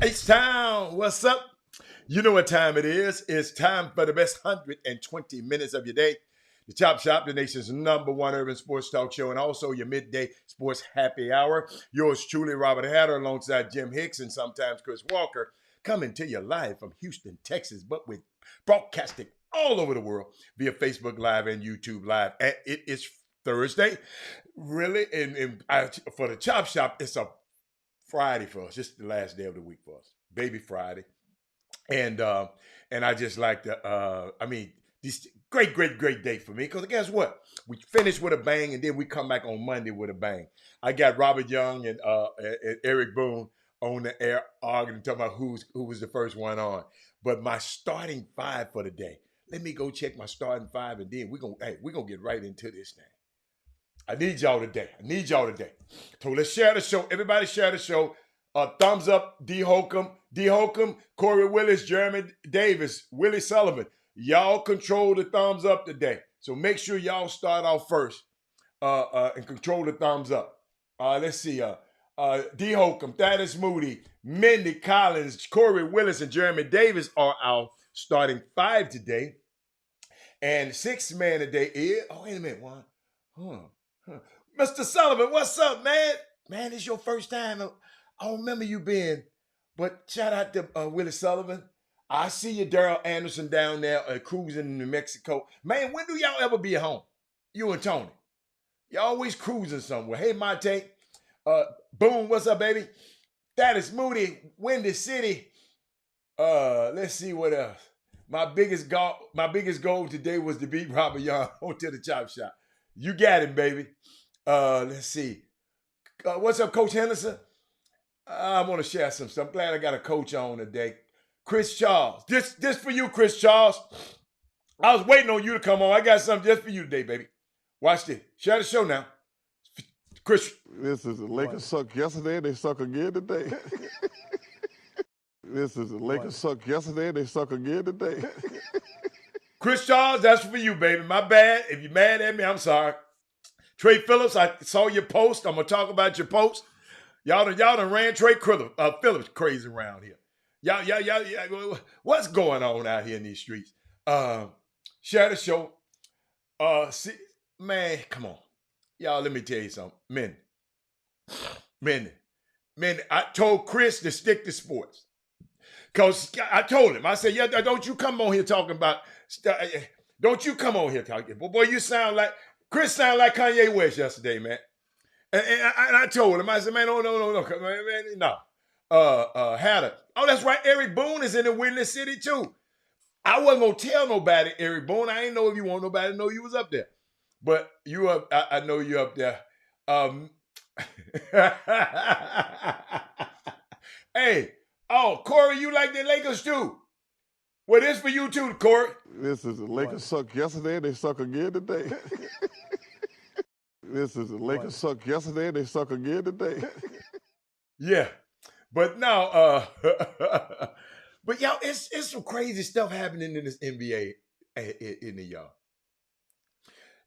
H-Town, what's up? You know what time it is. It's time for the best 120 minutes of your day. The Chop Shop, the nation's #1 urban sports talk show, and also your midday sports happy hour. Yours truly, Robert Hatter, alongside Jim Hicks and sometimes Chris Walker, coming to you live from Houston, Texas, but with broadcasting all over the world via Facebook Live and YouTube Live. And it is Thursday. Really, for the Chop Shop, it's a Friday for us. It's the last day of the week for us. Baby Friday. And I just like to, this great day for me. Because guess what? We finish with a bang, and then we come back on Monday with a bang. I got Robert Young and Eric Boone on the air arguing, talking about who was the first one on. But my starting five for the day. Let me go check my starting five, and then we're gonna get right into this thing. I need y'all today. So let's share the show. Everybody share the show. Thumbs up, D. Holcomb, Corey Willis, Jeremy Davis, Willie Sullivan. Y'all control the thumbs up today. So make sure y'all start off first and control the thumbs up. Let's see. D. Holcomb, Thaddeus Moody, Mindy Collins, Corey Willis, and Jeremy Davis are our starting five today. And sixth man today is, wait a minute, one. Mr. Sullivan, what's up, man? Man, it's your first time. I don't remember you being, but shout out to Willie Sullivan. I see you, Daryl Anderson, down there cruising in New Mexico. Man, when do y'all ever be at home? You and Tony. Y'all always cruising somewhere. Hey, Mate. Boom, what's up, baby? Thaddeus Moody, Windy City. Let's see what else. My biggest goal today was to beat Robert Young onto the Chop Shop. You got him, baby. Let's see. What's up, Coach Henderson? I want to share some stuff. I'm glad I got a coach on today. Chris Charles. This for you, Chris Charles. I was waiting on you to come on. I got something just for you today, baby. Watch this. Share the show now. Chris. This is the Lakers suck yesterday. They suck again today. This is the Lakers suck yesterday. They suck again today. Chris Charles, that's for you, baby. My bad. If you're mad at me, I'm sorry. Trey Phillips, I saw your post. I'm going to talk about your post. Y'all done ran Trey Phillips crazy around here. Y'all, what's going on out here in these streets? Share the show. Man, come on. Y'all, let me tell you something. Men, I told Chris to stick to sports. Because I told him, I said, yeah, don't you come on here talking about, don't you come on here talking. Boy, you sound like, Chris sounded like Kanye West yesterday, man. And I told him, I said, man, no. Hatter. Oh, that's right, Eric Boone is in the Windy City too. I wasn't going to tell nobody, Eric Boone. I ain't know if you want nobody to know you was up there. But you up, I know you up there. Hey, Corey, you like the Lakers too? Well, this for you too, Corey. This is the Lakers suck yesterday, they suck again today. This is the Lakers suck yesterday, they suck again today. Yeah. But now, but y'all, it's some crazy stuff happening in this NBA in the y'all.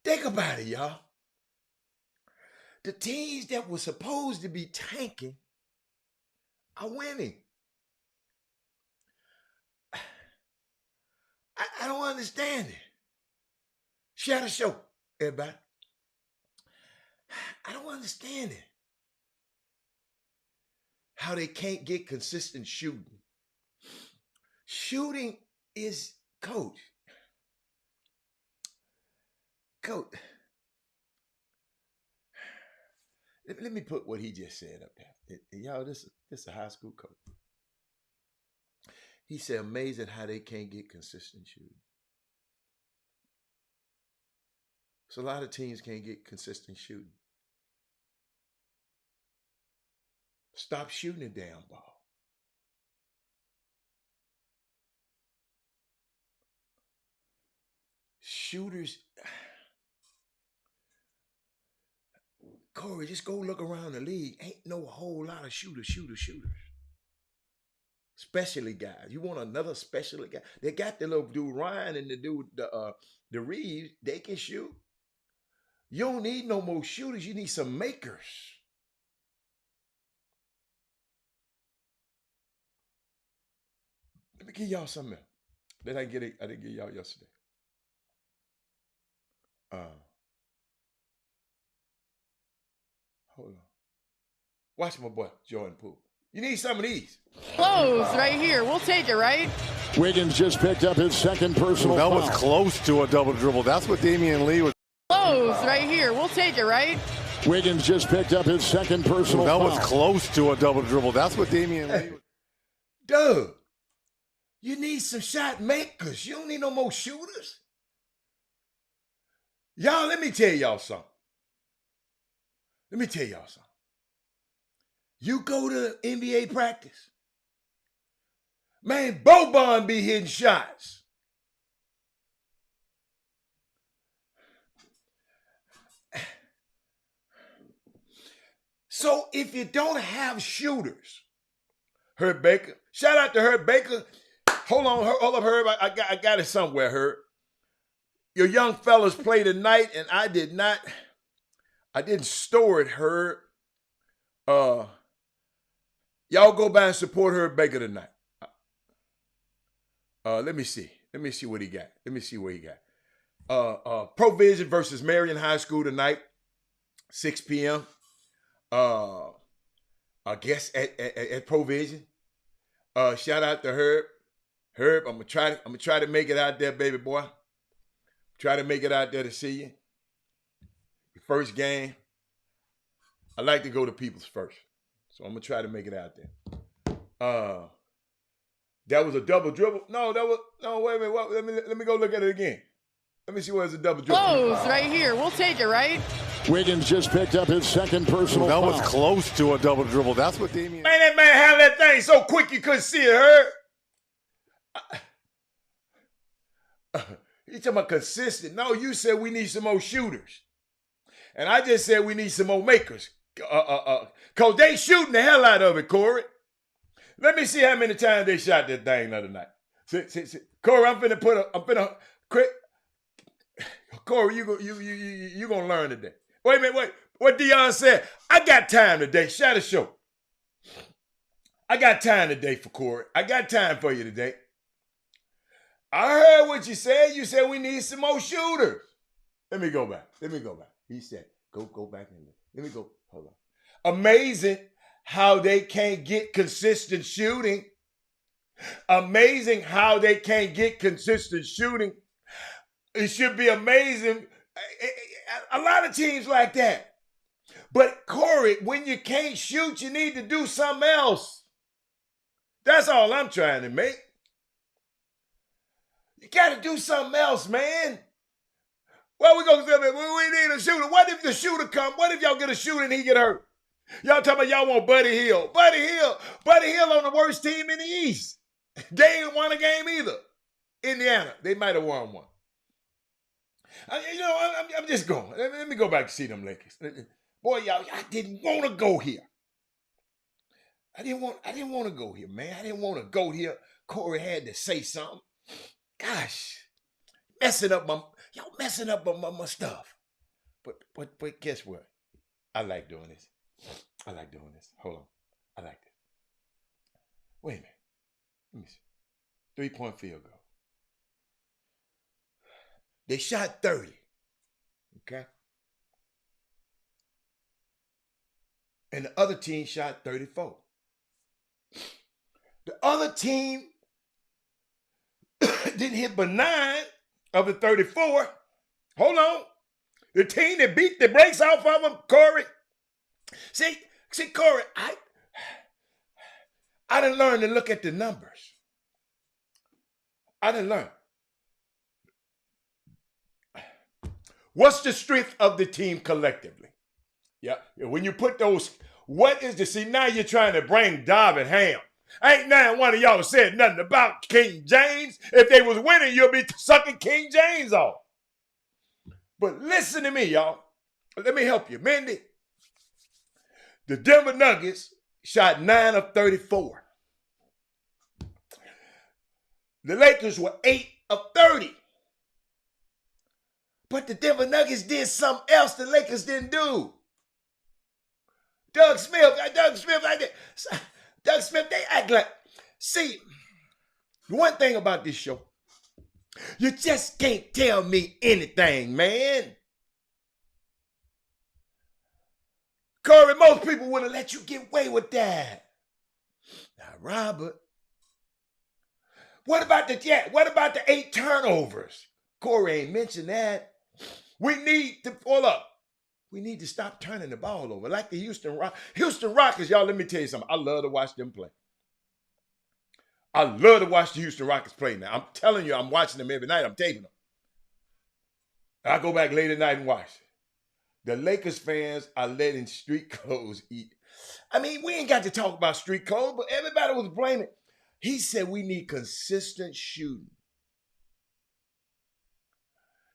Think about it, y'all. The teams that were supposed to be tanking are winning. I don't understand it. Share the show, everybody. I don't understand it. How they can't get consistent shooting. Shooting is coach. Let me put what he just said up there. Y'all, this is a high school coach. He said, amazing how they can't get consistent shooting. So a lot of teams can't get consistent shooting. Stop shooting the damn ball. Shooters, Corey, just go look around the league. Ain't no whole lot of shooters. Especially guys. You want another specialty guy? They got the little dude Ryan and the dude the Reeves. They can shoot. You don't need no more shooters. You need some makers. Let me give y'all something else that I didn't give y'all yesterday. Hold on. Watch my boy, Jordan Poole. You need some of these. Close right here. We'll take it, right? Wiggins just picked up his second personal That foul. was close to a double dribble. That's what Damian Lee was. Close right here. We'll take it, right? Wiggins just picked up his second personal That foul. was close to a double dribble. That's what Damian Lee was. Doug, you need some shot makers. You don't need no more shooters. Y'all, let me tell y'all something. You go to NBA practice. Man, Boban be hitting shots. So if you don't have shooters, Herb Baker, shout out to Herb Baker. Hold up, Herb. I got it somewhere, Herb. Your young fellas played tonight, and I didn't store it, Herb. Y'all go by and support Herb Baker tonight. Let me see what he got. Provision versus Marion High School tonight, 6 p.m. I guess at Provision. Shout out to Herb. Herb, I'm gonna try to make it out there, baby boy. Try to make it out there to see you. Your first game. I like to go to people's first. So I'm gonna try to make it out there. That was a double dribble. No, wait a minute. What? Let me go look at it again. Let me see what is a double dribble. Close right here. We'll take it, right? Wiggins just picked up his second personal That foul. was close to a double dribble. That's what Damian. Man, that man had that thing so quick you couldn't see it, Herb. You talking about consistent? No, you said we need some more shooters, and I just said we need some more makers. Cause they shooting the hell out of it, Corey. Let me see how many times they shot that thing the other night. See. Corey, I'm finna quick. Corey, you gonna learn today. Wait a minute, what Deion said? I got time today. Shot a show. I got time today for Corey. I got time for you today. I heard what you said. You said we need some more shooters. Let me go back. He said, go back in there. Let me go. Hold on. Amazing how they can't get consistent shooting. It should be amazing. A lot of teams like that. But Corey, when you can't shoot, you need to do something else. That's all I'm trying to make. You got to do something else, man. Well, we need a shooter. What if the shooter come? What if y'all get a shooter and he get hurt? Y'all talking about y'all want Buddy Hill. Buddy Hill on the worst team in the East. They ain't won a game either. Indiana, they might have won one. I'm just going. Let me go back to see them Lakers. Boy, y'all, I didn't want to go here. I didn't want to go here, man. I didn't want to go here. Corey had to say something. Gosh, messing up my stuff. But guess what? I like doing this. Hold on. I like this. Wait a minute. Let me see. 3-point field goal. They shot 30. Okay? And the other team shot 34. The other team didn't hit but 9 of the 34. Hold on. The team that beat the brakes off of them, Corey. See, Corey, I done learned to look at the numbers. I done learned. What's the strength of the team collectively? Yeah. When you put those, what is the, see, now you're trying to bring Darvin Ham. Ain't now one of y'all said nothing about King James. If they was winning, you'll be sucking King James off. But listen to me, y'all. Let me help you. Mindy, the Denver Nuggets shot 9 of 34. The Lakers were 8 of 30. But the Denver Nuggets did something else the Lakers didn't do. Doug Smith, they act like, see, the one thing about this show, you just can't tell me anything, man. Corey, most people would have let you get away with that. Now, Robert, what about the 8 turnovers? Corey ain't mentioned that. We need to stop turning the ball over. Like the Houston Rockets, y'all, let me tell you something. I love to watch them play. I love to watch the Houston Rockets play now. I'm telling you, I'm watching them every night. I'm taping them. I go back late at night and watch. The Lakers fans are letting street clothes eat. I mean, we ain't got to talk about street clothes, but everybody was blaming. He said we need consistent shooting.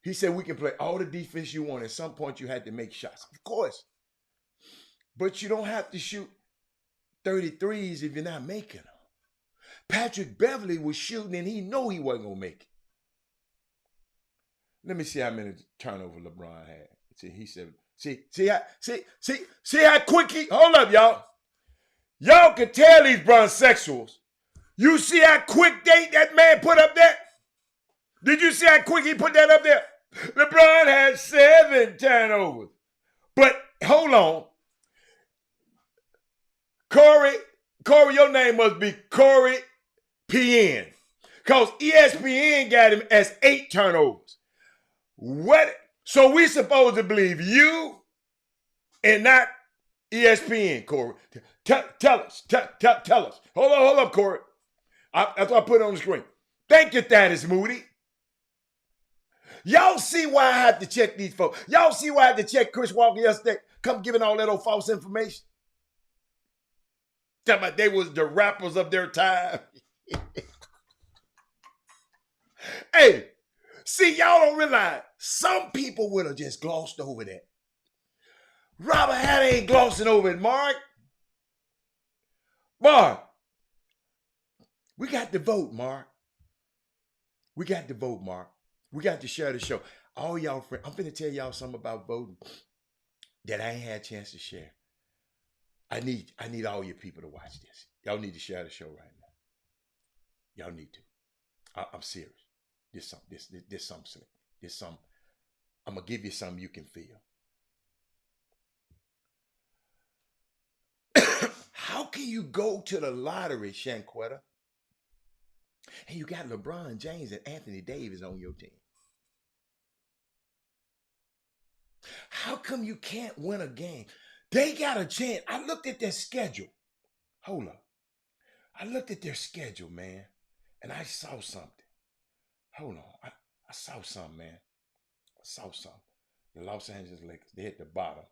He said we can play all the defense you want. At some point, you had to make shots. Of course. But you don't have to shoot 33s if you're not making them. Patrick Beverly was shooting and he knew he wasn't going to make it. Let me see how many turnovers LeBron had. See, he said, see how quick he, hold up, y'all. Y'all can tell these bronsexuals. You see how quick that man put up there? Did you see how quick he put that up there? LeBron had 7 turnovers. But hold on. Corey, your name must be Corey PN. Because ESPN got him as 8 turnovers. What? So we supposed to believe you and not ESPN, Corey. Tell us. Hold up, Corey. That's what I put on the screen. Thank you, Thaddeus Moody. Y'all see why I had to check these folks. Y'all see why I had to check Chris Walker yesterday, come giving all that old false information. Talking about they was the rappers of their time. Hey, see, y'all don't realize some people would have just glossed over that. Robert Hatter ain't glossing over it, Mark. Mark, we got to vote, Mark. We got to vote, Mark. We got to share the show. All y'all friends, I'm finna tell y'all something about voting that I ain't had a chance to share. I need all your people to watch this. Y'all need to share the show right now. Y'all need to. I'm serious. This something slick. I'm gonna give you something you can feel. How can you go to the lottery, Shanquetta, and you got LeBron James and Anthony Davis on your team? How come you can't win a game? They got a chance. I looked at their schedule. Hold up. I looked at their schedule, man, and I saw something. Hold on. I saw something, man. I saw something. The Los Angeles Lakers, they hit the bottom.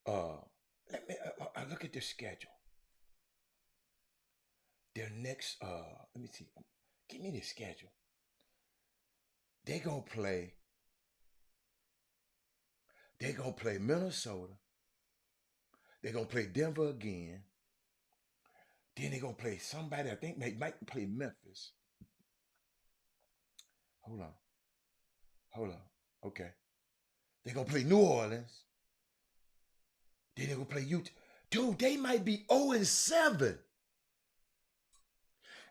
I look at their schedule. Their next, let me see. Give me their schedule. They're going to play Minnesota. They're going to play Denver again. Then they're going to play somebody, I think they might play Memphis. Hold on. Okay. They're going to play New Orleans. Then they're going to play Utah. Dude, they might be 0-7.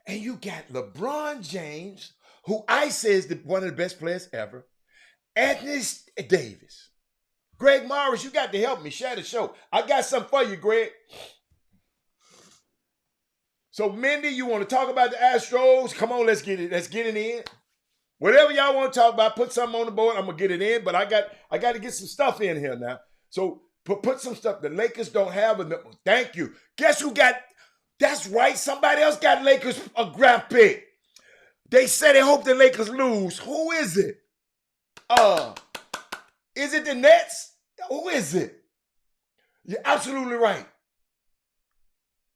And you got LeBron James, who I say is one of the best players ever. Anthony Davis. Greg Morris, you got to help me. Share the show. I got something for you, Greg. So, Mindy, you want to talk about the Astros? Come on, let's get it. Let's get it in. Whatever y'all want to talk about, put something on the board. I'm gonna get it in, but I got to get some stuff in here now. So put some stuff. The Lakers don't have enough. Thank you. Guess who got? That's right. Somebody else got Lakers a draft pick. They say they hope the Lakers lose. Who is it? Is it the Nets? Who is it? You're absolutely right.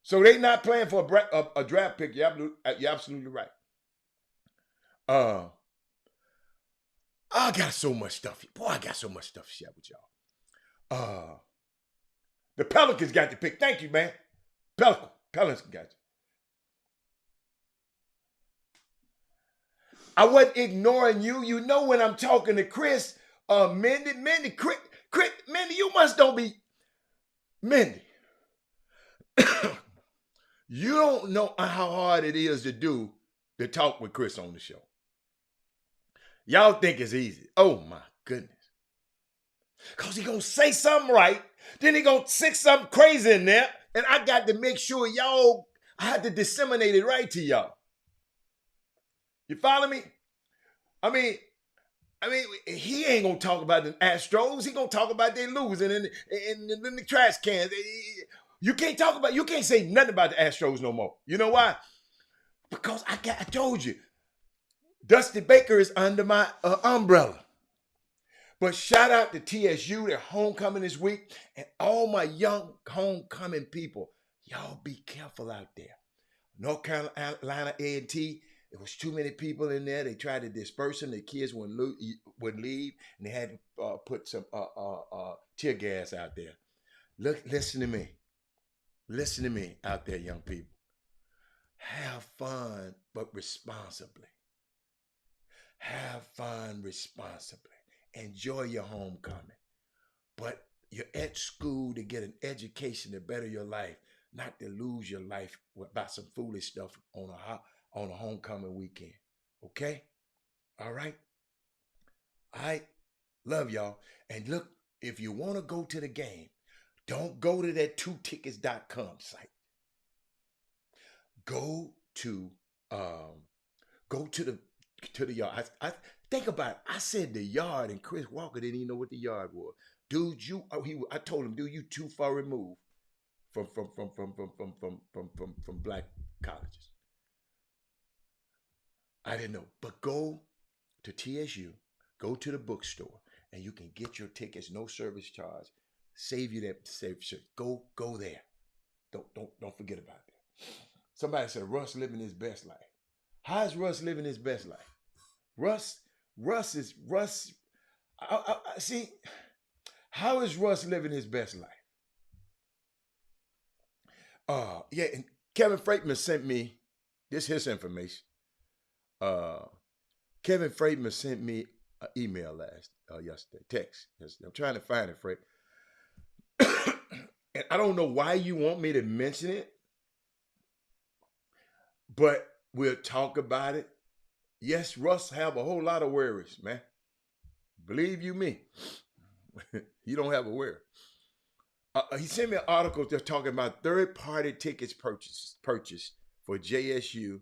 So they not playing for a draft pick. You're absolutely right. I got so much stuff. Boy, I got so much stuff to share with y'all. The Pelicans got the pick. Thank you, man. Pelicans got you. I wasn't ignoring you. You know when I'm talking to Chris, Mindy, you must don't be, Mindy. You don't know how hard it is to talk with Chris on the show. Y'all think it's easy. Oh my goodness. Because he gonna say something right, then he gonna stick something crazy in there, and I got to make sure I had to disseminate it right to y'all. You follow me? I mean, he ain't gonna talk about the Astros. He gonna talk about they losing in the trash cans. You can't say nothing about the Astros no more. You know why? Because I told you, Dusty Baker is under my umbrella. But shout out to TSU, their homecoming this week, and all my young homecoming people. Y'all be careful out there. North Carolina A&T, there was too many people in there. They tried to disperse them. The kids wouldn't leave, and they had to put some tear gas out there. Listen to me. Listen to me out there, young people. Have fun, but responsibly. Have fun responsibly. Enjoy your homecoming. But you're at school to get an education to better your life, not to lose your life about some foolish stuff on a homecoming weekend. Okay? All right? Love y'all. And look, if you want to go to the game, don't go to that 2tickets.com site. Go to the yard. I think about it. I said the yard, and Chris Walker didn't even know what the yard was. Dude, I told him, dude, you too far removed from black colleges. I didn't know. But go to TSU, go to the bookstore, and you can get your tickets, no service charge. Save you that shit. Go there. Don't forget about that. Somebody said Russ living his best life. How is Russ living his best life? Russ. See, how is Russ living his best life? Yeah, and Kevin Freitman sent me his information. Kevin Freitman sent me an email yesterday, text. I'm trying to find it, Fred. And I don't know why you want me to mention it, but we'll talk about it. Yes, Russ have a whole lot of worries, man. Believe you me, you don't have a worry. He sent me an article just talking about third-party tickets purchased for JSU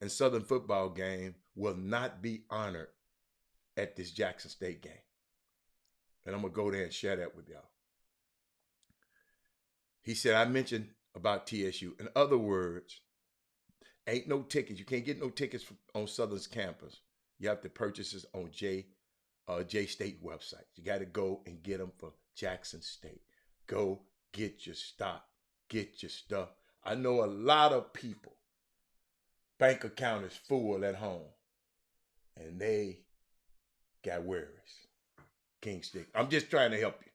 and Southern football game will not be honored at this Jackson State game. And I'm going to go there and share that with y'all. He said, I mentioned about TSU. In other words, ain't no tickets. You can't get no tickets on Southern's campus. You have to purchase this on J State website. You got to go and get them for Jackson State. Go get your stock. Get your stuff. I know a lot of people, bank account is full at home. And they got worries. King Stick. I'm just trying to help you.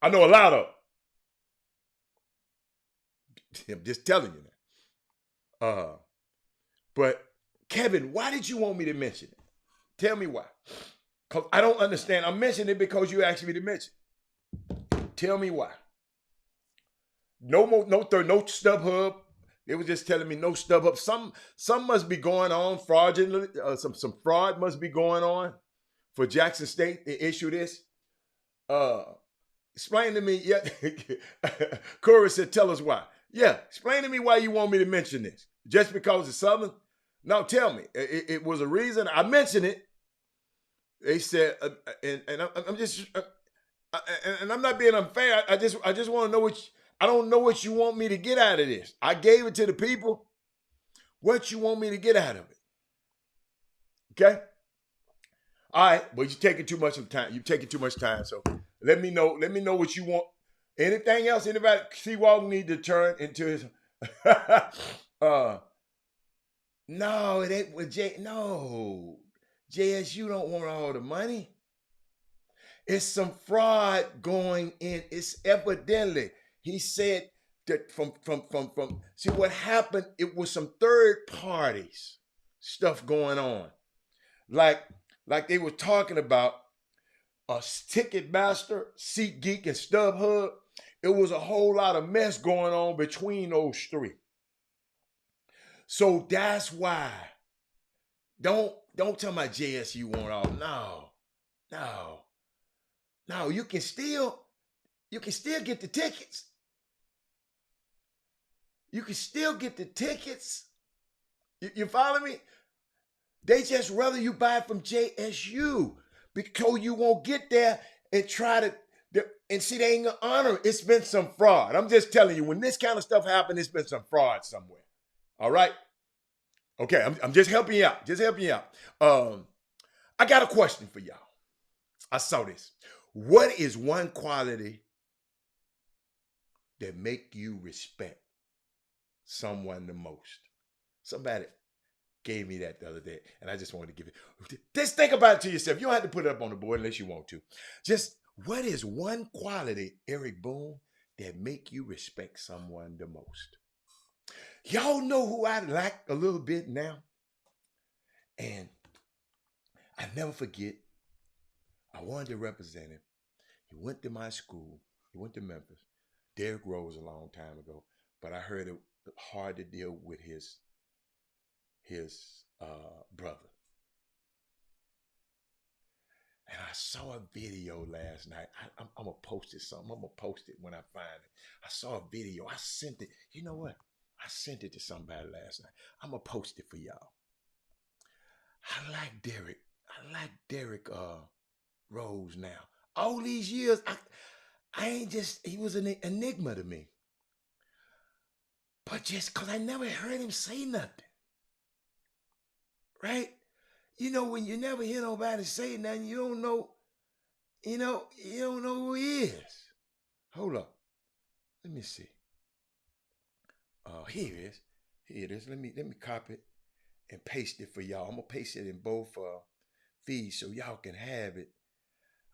I know a lot of them. I'm just telling you that. But Kevin, why did you want me to mention it? Tell me why. Because I don't understand. I'm mentioning it because you asked me to mention it. Tell me why. No StubHub. They were just telling me no StubHub. Some must be going on fraudulent. Some fraud must be going on for Jackson State to issue this. Explain to me. Yeah, Corey said, "Tell us why." Yeah, explain to me why you want me to mention this. Just because it's Southern? No, tell me. It was a reason I mentioned it. They said, I'm just, and I'm not being unfair. I just want to know I don't know what you want me to get out of this. I gave it to the people. What you want me to get out of it? Okay. All right, but you're taking too much of time. You're taking too much time. So let me know. Let me know what you want. Anything else? Anybody? Seawalk need to turn into his. No, it ain't with J. No, JSU don't want all the money. It's some fraud going in. It's evidently. He said that from. See what happened? It was some third parties stuff going on, like they were talking about Ticketmaster, SeatGeek, and StubHub. It was a whole lot of mess going on between those three. So that's why. Don't tell my JSU want all. No. You can still get the tickets. You can still get the tickets. You follow me? They just rather you buy it from JSU because you won't get there and try to. And see, they ain't gonna honor it. It's been some fraud. I'm just telling you, when this kind of stuff happens, it's been some fraud somewhere. All right? Okay, I'm just helping you out. I got a question for y'all. I saw this. What is one quality that make you respect someone the most? Somebody gave me that the other day, and I just wanted to give it. Just think about it to yourself. You don't have to put it up on the board unless you want to. Just, what is one quality, Eric Boone, that make you respect someone the most? Y'all know who I like a little bit now? And I never forget, I wanted to represent him. He went to my school. He went to Memphis. Derrick Rose a long time ago. But I heard it hard to deal with his brother. And I saw a video last night. I'm going to post it something. I'm going to post it when I find it. I saw a video. I sent it. You know what? I sent it to somebody last night. I'm going to post it for y'all. I like Derrick Rose now. All these years, he was an enigma to me. But just because I never heard him say nothing. Right? You know, when you never hear nobody say nothing, you don't know who he is. Hold up. Let me see. Here it is. Let me copy it and paste it for y'all. I'm going to paste it in both feeds so y'all can have it.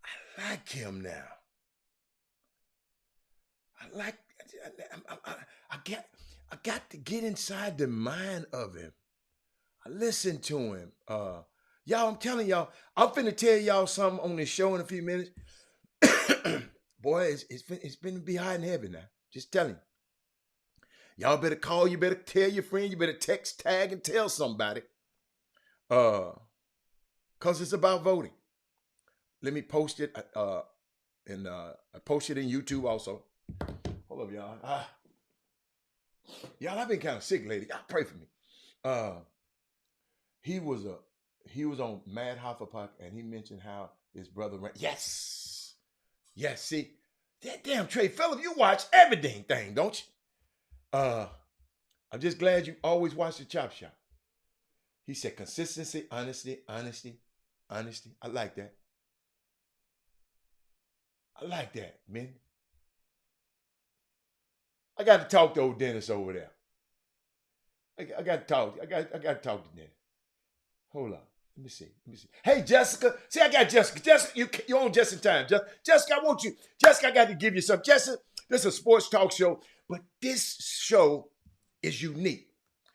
I like him now. I got to get inside the mind of him. I listen to him. Y'all, I'm telling y'all, I'm finna tell y'all something on this show in a few minutes. Boy, it's been behind heaven now. Just telling you. Y'all better call, you better tell your friend, you better text, tag, and tell somebody. Cause it's about voting. Let me post it and I post it in YouTube also. Hold up, y'all. Y'all, I've been kind of sick lately. Y'all pray for me. He was on Mad Hufflepuff and he mentioned how his brother ran. Yes, see, that damn Trey Phillips, you watch everything thing, don't you? I'm just glad you always watch the Chop Shop. He said consistency, honesty. I like that. Man. I got to talk to old Dennis over there. I got to talk to Dennis. Hold on. Let me see. Hey, Jessica. See, I got Jessica. Jessica, you're on just in time. Jessica, I want you. Jessica, I got to give you something. Jessica, this is a sports talk show, but this show is unique.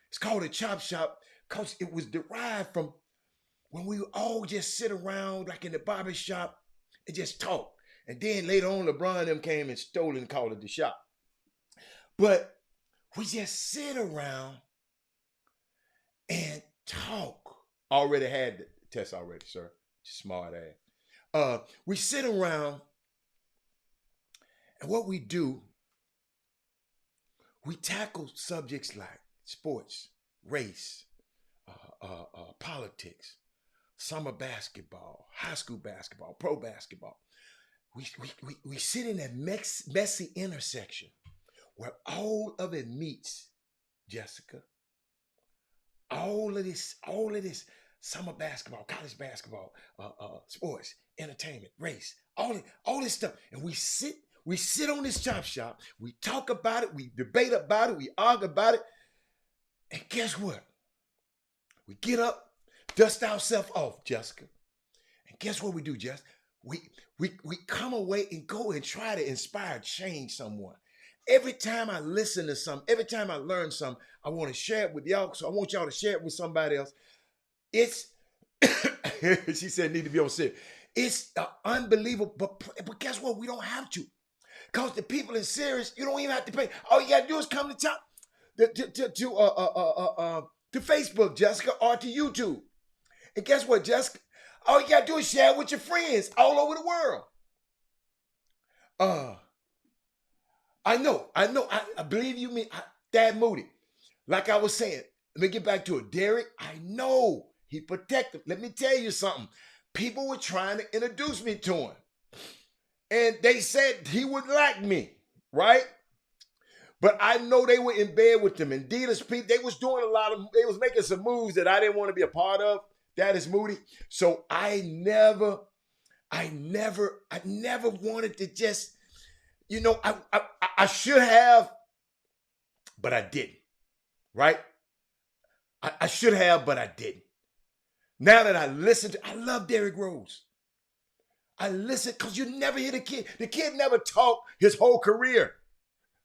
It's called a Chop Shop because it was derived from when we all just sit around like in the barber shop and just talk. And then later on, LeBron and them came and stole and called it the shop. But we just sit around and talk. Already had the test already, sir. Smart ass. We sit around, and what we do, we tackle subjects like sports, race, politics, summer basketball, high school basketball, pro basketball. We sit in that messy intersection where all of it meets, Jessica. All of this summer basketball, college basketball, sports, entertainment, race, all this stuff. And we sit on this chop shop, we talk about it, we debate about it, we argue about it. And guess what? We get up, dust ourselves off, Jessica. And guess what we do, Jess? We come away and go and try to inspire change someone. Every time I listen to something, every time I learn something, I want to share it with y'all. So I want y'all to share it with somebody else. It's, she said, need to be on set. It's unbelievable. But guess what? We don't have to. Because the people in Sirius, you don't even have to pay. All you got to do is come to Facebook, Jessica, or to YouTube. And guess what, Jessica? All you got to do is share it with your friends all over the world. I know. I believe you mean Dad Moody. Like I was saying, let me get back to it. Derek, I know he protected. Let me tell you something. People were trying to introduce me to him. And they said he would like me, right? But I know they were in bed with them. And Adidas people, they was making some moves that I didn't want to be a part of. That is Moody. So I never wanted to just, I should have, but I didn't, right? I should have, but I didn't. Now that I love Derrick Rose. I listen because you never hear the kid. The kid never talked his whole career.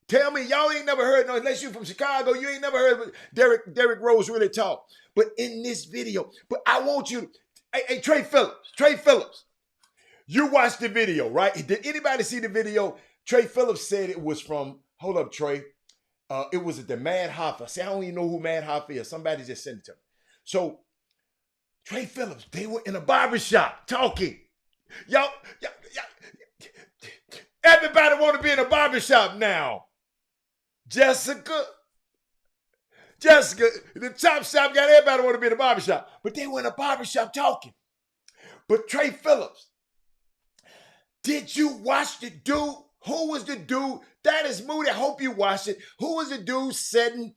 Tell me, y'all ain't never heard, unless you're from Chicago, you ain't never heard Derrick Rose really talk. But in this video, I want you, hey, Trey Phillips, you watched the video, right? Did anybody see the video? Trey Phillips said it was from, hold up, Trey. It was the Mad Hoffa. See, I don't even know who Mad Hoffa is. Somebody just sent it to me. So, Trey Phillips, they were in a barbershop talking. Y'all, everybody want to be in a barbershop now. Jessica, the Chop Shop got everybody want to be in a barbershop. But they were in a barbershop talking. But Trey Phillips, did you watch the dude? Who was the dude? That is Moody. I hope you watched it. Who was the dude sitting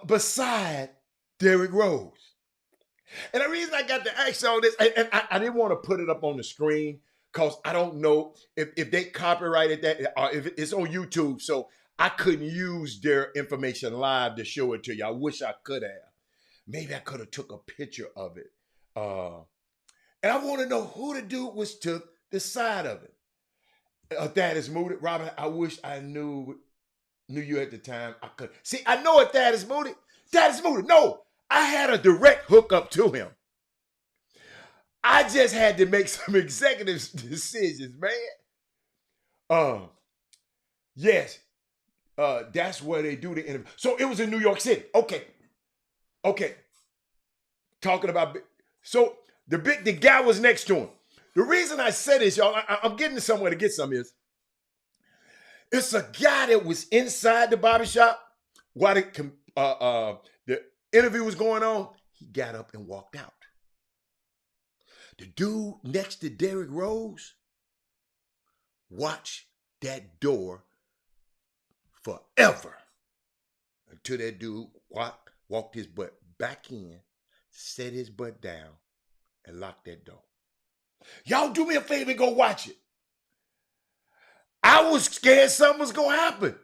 beside Derrick Rose? And the reason I got to ask all this, and I didn't want to put it up on the screen because I don't know if they copyrighted that or if it's on YouTube. So I couldn't use their information live to show it to you. I wish I could have. Maybe I could have took a picture of it. And I want to know who the dude was to the side of it. That is Moody. Robin, I wish I knew you at the time. I could. See, I know what that is Moody. That is Moody. No, I had a direct hookup to him. I just had to make some executive decisions, man. Yes. That's where they do the interview. So it was in New York City. Okay. Talking about, so the guy was next to him. The reason I said this, y'all, I'm getting somewhere to get some is, it's a guy that was inside the barbershop while the interview was going on. He got up and walked out. The dude next to Derrick Rose watched that door forever until that dude walked his butt back in, set his butt down, and locked that door. Y'all do me a favor and go watch it. I was scared something was going to happen.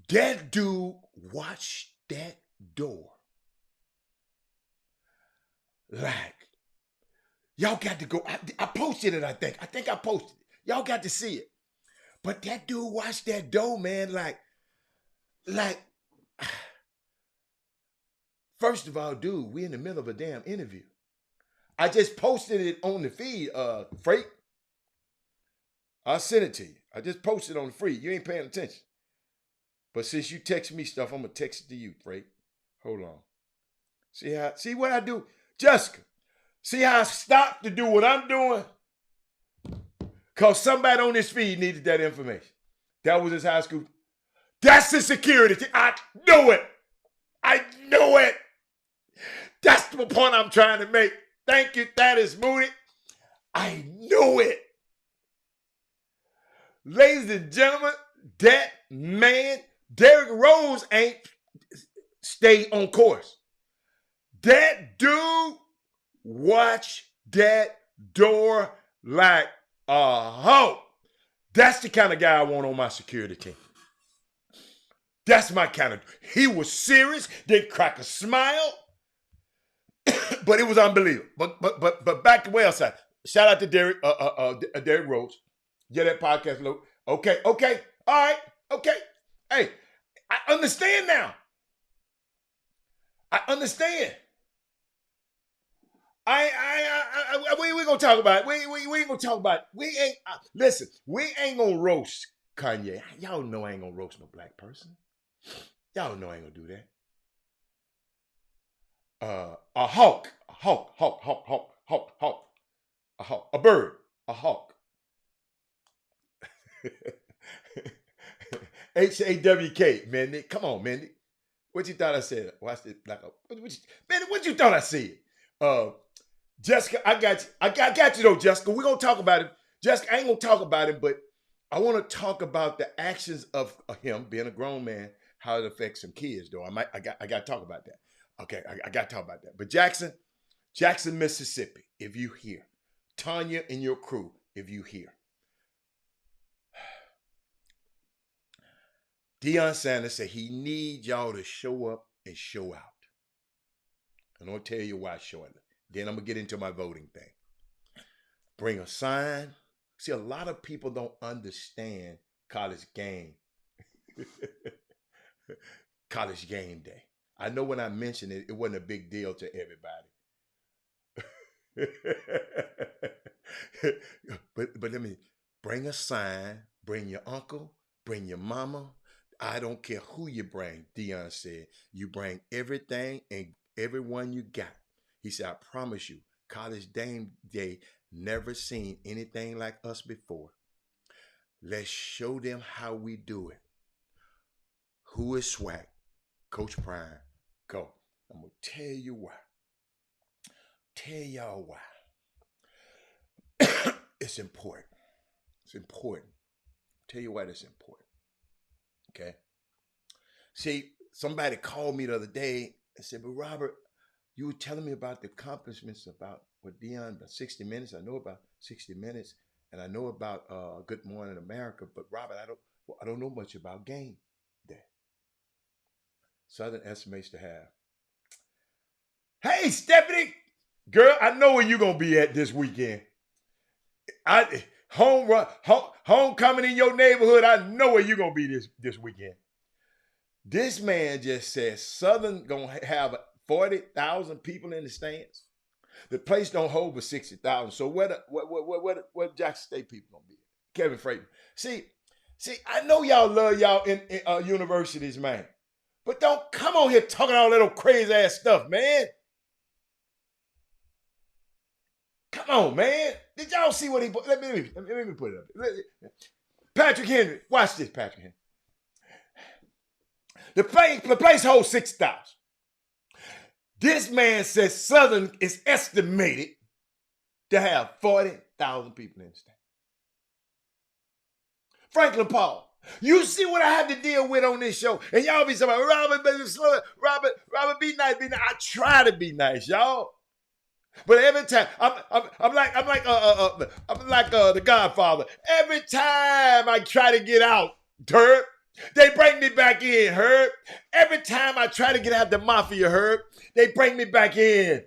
That dude watched that door, like, y'all got to go. I posted it, I think. I posted it. Y'all got to see it. But that dude watched that dough, man, like, first of all, dude, we in the middle of a damn interview. I just posted it on the feed, Freight. I'll send it to you. I just posted it on the feed. You ain't paying attention. But since you text me stuff, I'm going to text it to you, Freight. Hold on. See what I do? Jessica, see how I stopped to do what I'm doing? Because somebody on this feed needed that information. That was his high school. That's the security. I know it. I know it. That's the point I'm trying to make. Thank you, Thaddeus Mooney. I know it. Ladies and gentlemen, that man, Derrick Rose, ain't stayed on course. That dude watched that door like a hawk. That's the kind of guy I want on my security team. That's my kind of. He was serious, didn't crack a smile, but it was unbelievable. But back to Wellside. Shout out to Derrick Rose. Get that podcast look. Okay, all right, okay. Hey, I understand now. I understand. We gonna talk about it. We ain't gonna talk about it. We ain't listen. We ain't gonna roast Kanye. Y'all know I ain't gonna roast no black person. Y'all know I ain't gonna do that. A hawk, a bird, a hawk. HAWK, man. Come on, man. What you thought I said? Watch it like what you thought I said? Jessica, I got you. I got you though, Jessica. We're gonna talk about it. Jessica, I ain't gonna talk about it, but I want to talk about the actions of him being a grown man, how it affects some kids, though. I got to talk about that. Okay, I got to talk about that. But Jackson, Mississippi, if you hear. Tanya and your crew, if you hear. Deion Sanders said he needs y'all to show up and show out. And I'll tell you why shortly. Then I'm going to get into my voting thing. Bring a sign. See, a lot of people don't understand college game. College game day. I know when I mentioned it, it wasn't a big deal to everybody. but let me bring a sign, bring your uncle, bring your mama. I don't care who you bring, Deion said. You bring everything and everyone you got. He said, I promise you, college game day never seen anything like us before. Let's show them how we do it. Who is swag? Coach Prime, go. I'm going to tell you why. Tell y'all why. It's important. It's important. Tell you why it's important. Okay? See, somebody called me the other day and said, but Robert, you were telling me about the accomplishments about what Deion, about 60 Minutes. I know about 60 Minutes, and I know about Good Morning America, but Robert, I don't know much about game day. Southern estimates to have. Hey, Stephanie, girl, I know where you're going to be at this weekend. Homecoming in your neighborhood, I know where you're going to be this weekend. This man just says Southern going to have 40,000 people in the stands. The place don't hold but 60,000. So where Jackson State people going to be? Kevin Freighton. See, I know y'all love y'all in universities, man. But don't come on here talking all that old crazy ass stuff, man. Come on, man. Did y'all see what he put? Let me put it up. Patrick Henry. Watch this, Patrick Henry. The place holds 6,000. This man says Southern is estimated to have 40,000 people in the stand. Franklin Paul. You see what I have to deal with on this show. And y'all be saying, Robert, baby, slow it. Robert, be nice, be nice. I try to be nice, y'all. But every time, I'm like the Godfather. Every time I try to get out, Herb, they bring me back in, Herb. Every time I try to get out the mafia, Herb, they bring me back in.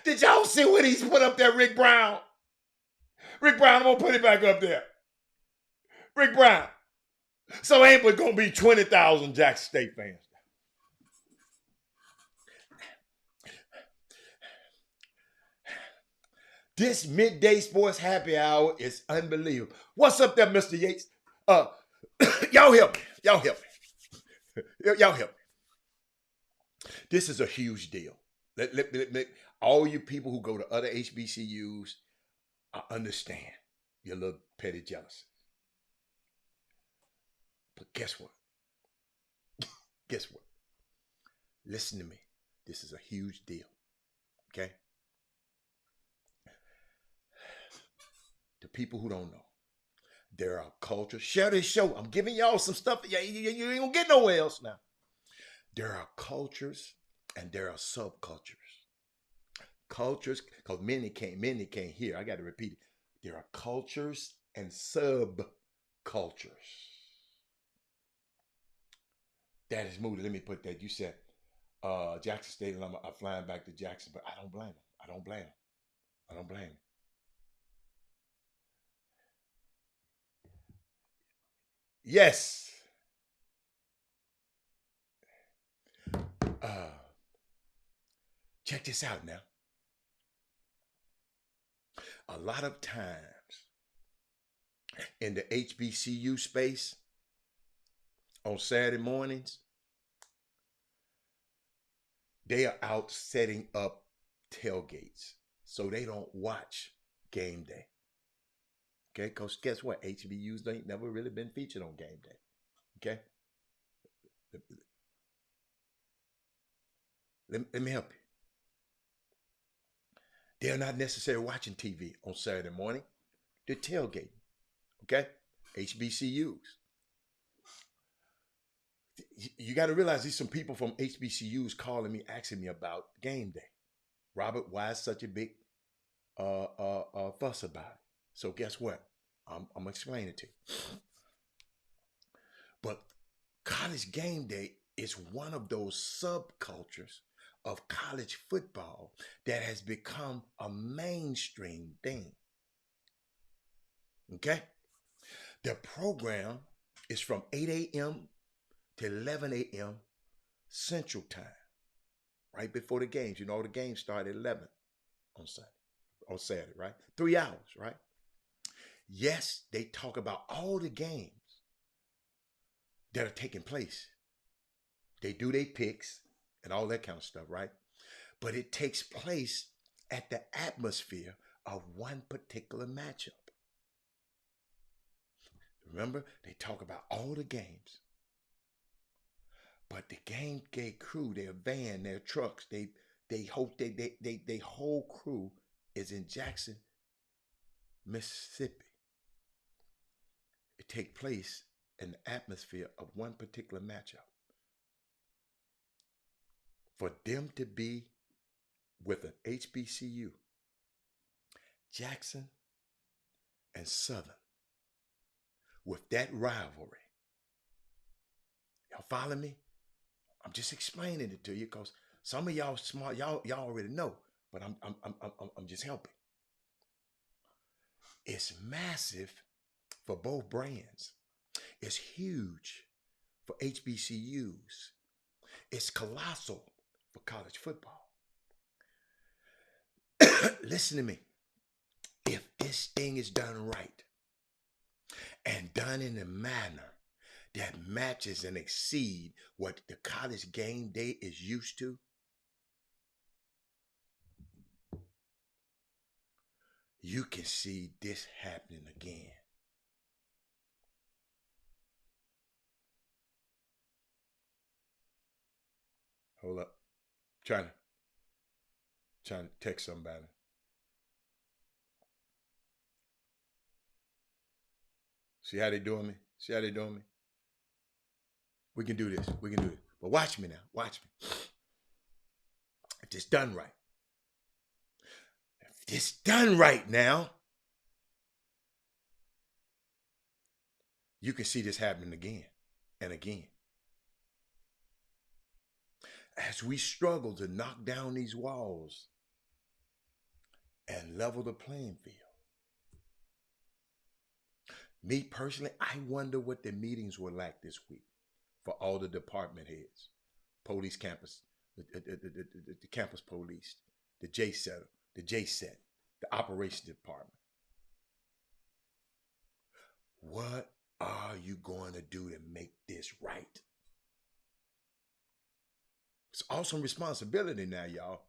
Did y'all see what he's put up there, Rick Brown? Rick Brown, I'm going to put it back up there. Rick Brown. So ain't but going to be 20,000 Jackson State fans. This midday sports happy hour is unbelievable. What's up there, Mr. Yates? Y'all help me. Y'all help me. Y'all help me. This is a huge deal. All you people who go to other HBCUs, I understand your little petty jealousy. But guess what? Guess what? Listen to me. This is a huge deal. Okay? To people who don't know, there are cultures. Share this show. I'm giving y'all some stuff. You ain't gonna get nowhere else now. There are cultures and there are subcultures. Cultures, because many can't hear. I got to repeat it. There are cultures and subcultures. That is moving. Let me put that. You said Jackson State and I'm flying back to Jackson, but I don't blame them. I don't blame them. I don't blame them. Yes. Check this out now. A lot of times in the HBCU space on Saturday mornings, they are out setting up tailgates so they don't watch game day. Okay, because guess what? HBUs ain't never really been featured on game day. Okay? Let me help you. They're not necessarily watching TV on Saturday morning. They're tailgating. Okay? HBCUs. You got to realize there's some people from HBCUs calling me, asking me about game day. Robert, why is such a big fuss about it? So guess what? I'm going to explain it to you. But college game day is one of those subcultures of college football that has become a mainstream thing. Okay? The program is from 8 a.m. to 11 a.m. Central Time, right before the games. You know, the games start at 11 on Saturday, right? 3 hours, right? Yes, they talk about all the games that are taking place. They do their picks and all that kind of stuff, right? But it takes place at the atmosphere of one particular matchup. Remember, they talk about all the games. But the game day crew, their van, their trucks, they whole crew is in Jackson, Mississippi. It takes place in the atmosphere of one particular matchup. For them to be with an HBCU, Jackson and Southern, with that rivalry. Y'all follow me? I'm just explaining it to you because some of y'all smart, y'all already know, but I'm just helping. It's massive for both brands. It's huge for HBCUs. It's colossal for college football. Listen to me. If this thing is done right and done in a manner that matches and exceed what the college game day is used to, you can see this happening again. Hold up. Trying to text somebody. See how they doing me? See how they doing me? We can do this. We can do it. But watch me now. Watch me. If this done right. If this done right now, you can see this happening again and again. As we struggle to knock down these walls and level the playing field. Me personally, I wonder what the meetings were like this week for all the department heads, police campus, the campus police, the JSET, the operations department. What are you going to do to make this right? It's awesome responsibility now, y'all.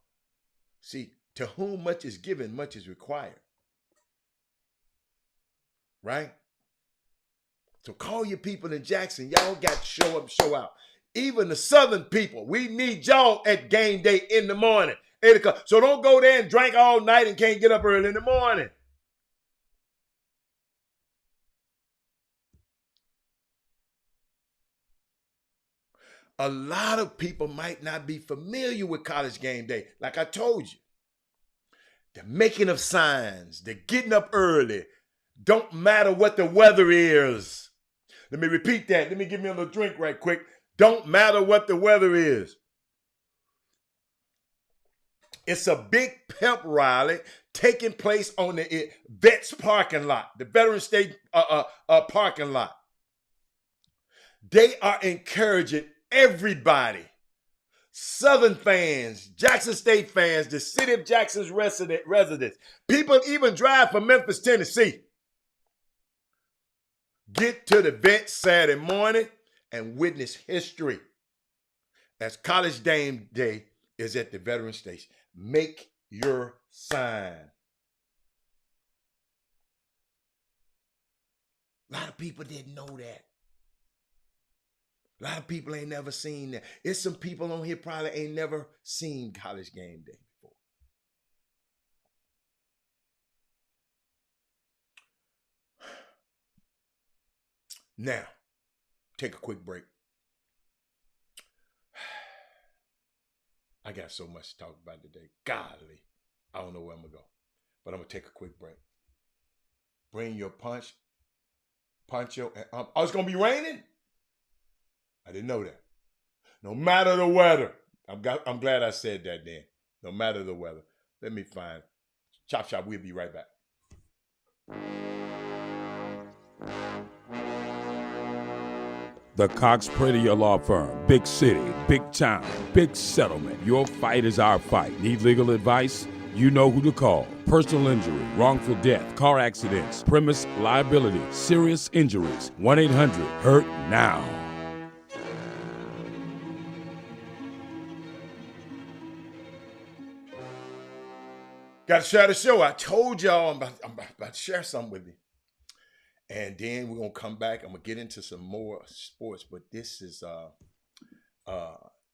See, to whom much is given, much is required. Right? So call your people in Jackson. Y'all got to show up, show out. Even the Southern people, we need y'all at game day in the morning. 8 o'clock. So don't go there and drink all night and can't get up early in the morning. A lot of people might not be familiar with college game day. Like I told you, the making of signs, the getting up early, don't matter what the weather is. Let me repeat that. Let me give me a little drink right quick. Don't matter what the weather is. It's a big pep rally taking place on the Vets parking lot, the Veteran State parking lot. They are encouraging everybody, Southern fans, Jackson State fans, the city of Jackson's residents, people even drive from Memphis, Tennessee. Get to the Vets Saturday morning and witness history as College Game Day is at the Veteran Station. Make your sign. A lot of people didn't know that. A lot of people ain't never seen that. It's some people on here probably ain't never seen College Game Day before. Now, take a quick break. I got so much to talk about today. Golly, I don't know where I'm going to go. But I'm going to take a quick break. Bring your poncho, and oh, it's going to be raining? I didn't know that. No matter the weather. I'm glad I said that then. No matter the weather. Let me find Chop Shop. We'll be right back. The Cox Pradia Law Firm. Big city, big town, big settlement. Your fight is our fight. Need legal advice? You know who to call. Personal injury, wrongful death, car accidents, premise liability, serious injuries. 1-800-HURT-NOW. Got to share the show. I told y'all I'm about to share something with you. And then we're going to come back. I'm going to get into some more sports, but this is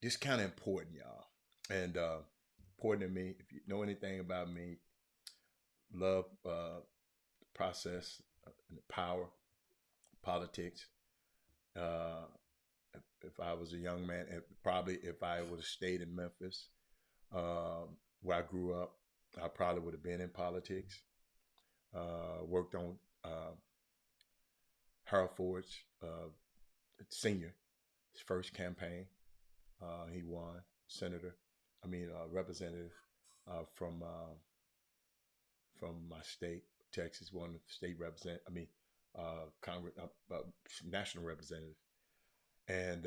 this kind of important, y'all. And important to me. If you know anything about me, love the process and the power, politics. If I was a young man, probably if I would have stayed in Memphis, where I grew up, I probably would have been in politics. Worked on Harold Ford's senior, his first campaign. He won representative from my state, Texas, won the state representative. Congress, national representative, and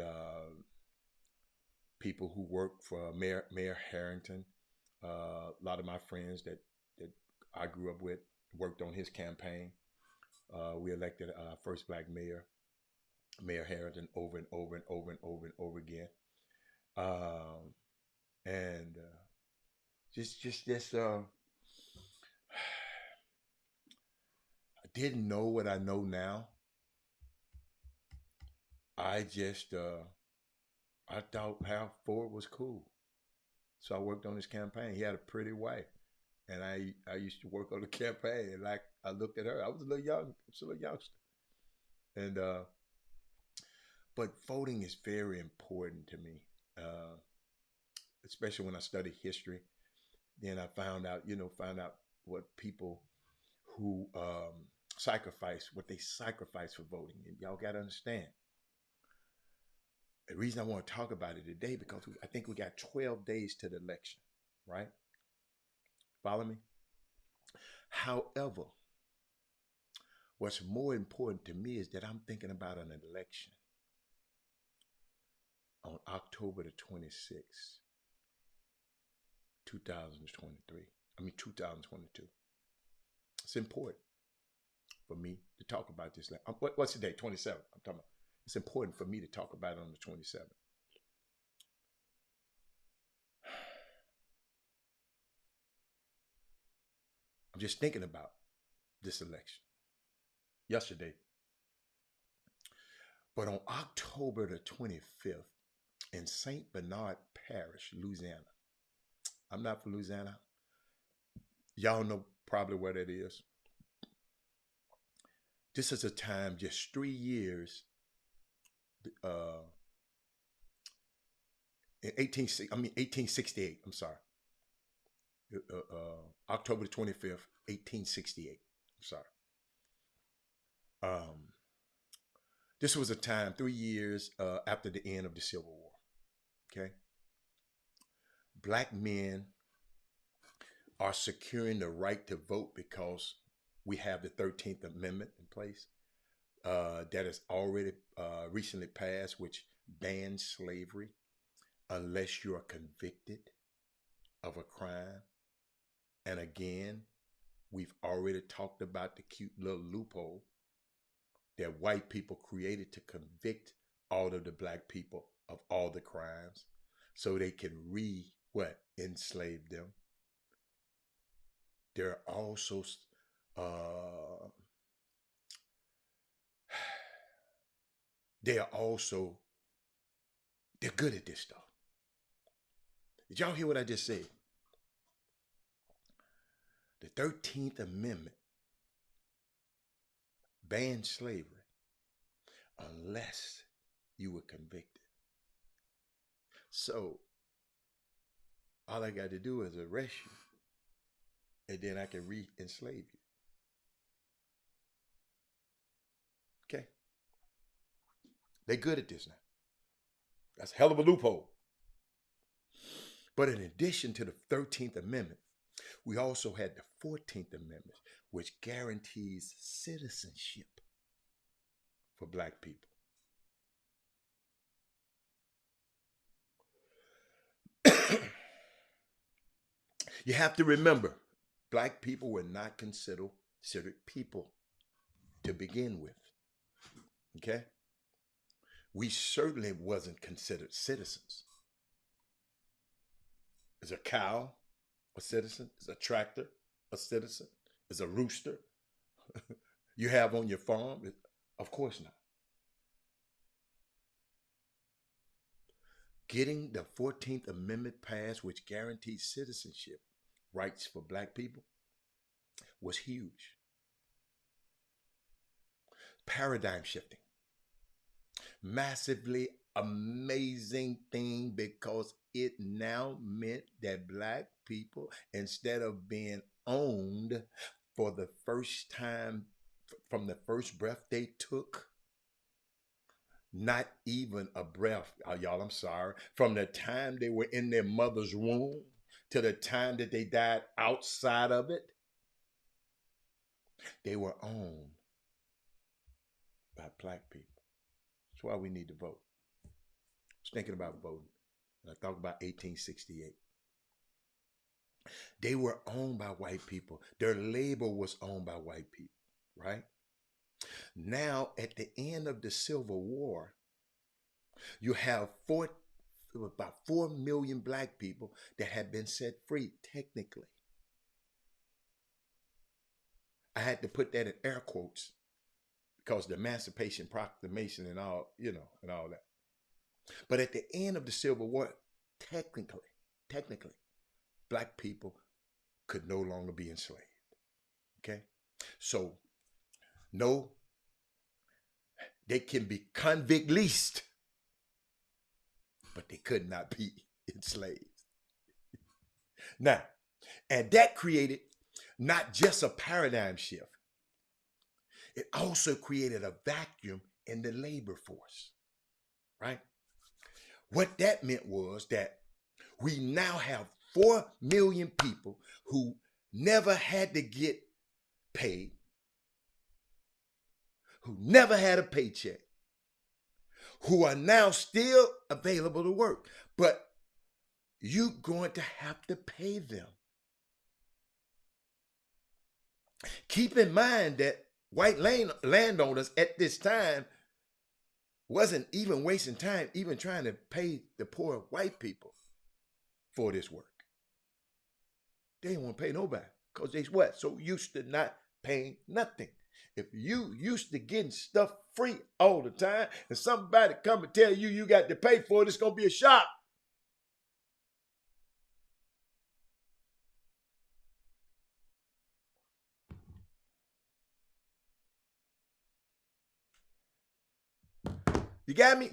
people who work for Mayor Harrington. A lot of my friends that I grew up with worked on his campaign. We elected our first black mayor, Mayor Harrington, over and over and over and over and over again. I didn't know what I know now. I thought Harold Ford was cool. So I worked on his campaign. He had a pretty wife. And I used to work on the campaign. And like I looked at her, I was a little young. I was a little youngster. And but voting is very important to me, especially when I studied history. Then I found out what people who sacrifice for voting. And y'all got to understand. The reason I want to talk about it today, because I think we got 12 days to the election, right? Follow me? However, what's more important to me is that I'm thinking about an election on October the 26th, 2022. It's important for me to talk about this. What's the date? 27th. I'm talking about. It's important for me to talk about it on the 27th. I'm just thinking about this election yesterday. But on October the 25th in St. Bernard Parish, Louisiana. I'm not from Louisiana. Y'all know probably where that is. This is a time just 3 years in 1868. I'm sorry. October the 25th, 1868. I'm sorry. This was a time 3 years after the end of the Civil War. Okay. Black men are securing the right to vote because we have the 13th Amendment in place that has already recently passed, which bans slavery unless you are convicted of a crime. And again, we've already talked about the cute little loophole that white people created to convict all of the black people of all the crimes so they can enslave them. They're also they're good at this stuff. Did y'all hear what I just said? The 13th Amendment banned slavery unless you were convicted. So all I got to do is arrest you, and then I can re-enslave you. Okay? They good at this now. That's a hell of a loophole. But in addition to the 13th Amendment, we also had the 14th Amendment, which guarantees citizenship for black people. You have to remember, black people were not considered people to begin with. Okay? We certainly wasn't considered citizens. Is a cow a citizen? Is a tractor a citizen? Is a rooster you have on your farm? Of course not. Getting the 14th Amendment passed, which guarantees citizenship rights for black people, was huge. Paradigm shifting. Massively amazing thing, because it now meant that black people, instead of being owned for the first time from the first breath they took, not even a breath, y'all, I'm sorry, from the time they were in their mother's womb to the time that they died outside of it, they were owned by black people. That's why we need to vote. I was thinking about voting, and I thought about 1868. They were owned by white people. Their labor was owned by white people, right? Now, at the end of the Civil War, you have about 4 million black people that had been set free, technically. I had to put that in air quotes because the Emancipation Proclamation and all, and all that. But at the end of the Civil War, technically, black people could no longer be enslaved. Okay? So, no, they can be convict leased, but they could not be enslaved. Now, and that created not just a paradigm shift, it also created a vacuum in the labor force, right? What that meant was that we now have 4 million people who never had to get paid, who never had a paycheck, who are now still available to work, but you're going to have to pay them. Keep in mind that white landowners at this time wasn't even wasting time even trying to pay the poor white people for this work. They didn't want to pay nobody because they what? So used to not paying nothing. If you used to getting stuff free all the time and somebody come and tell you got to pay for it, it's going to be a shock. You got me?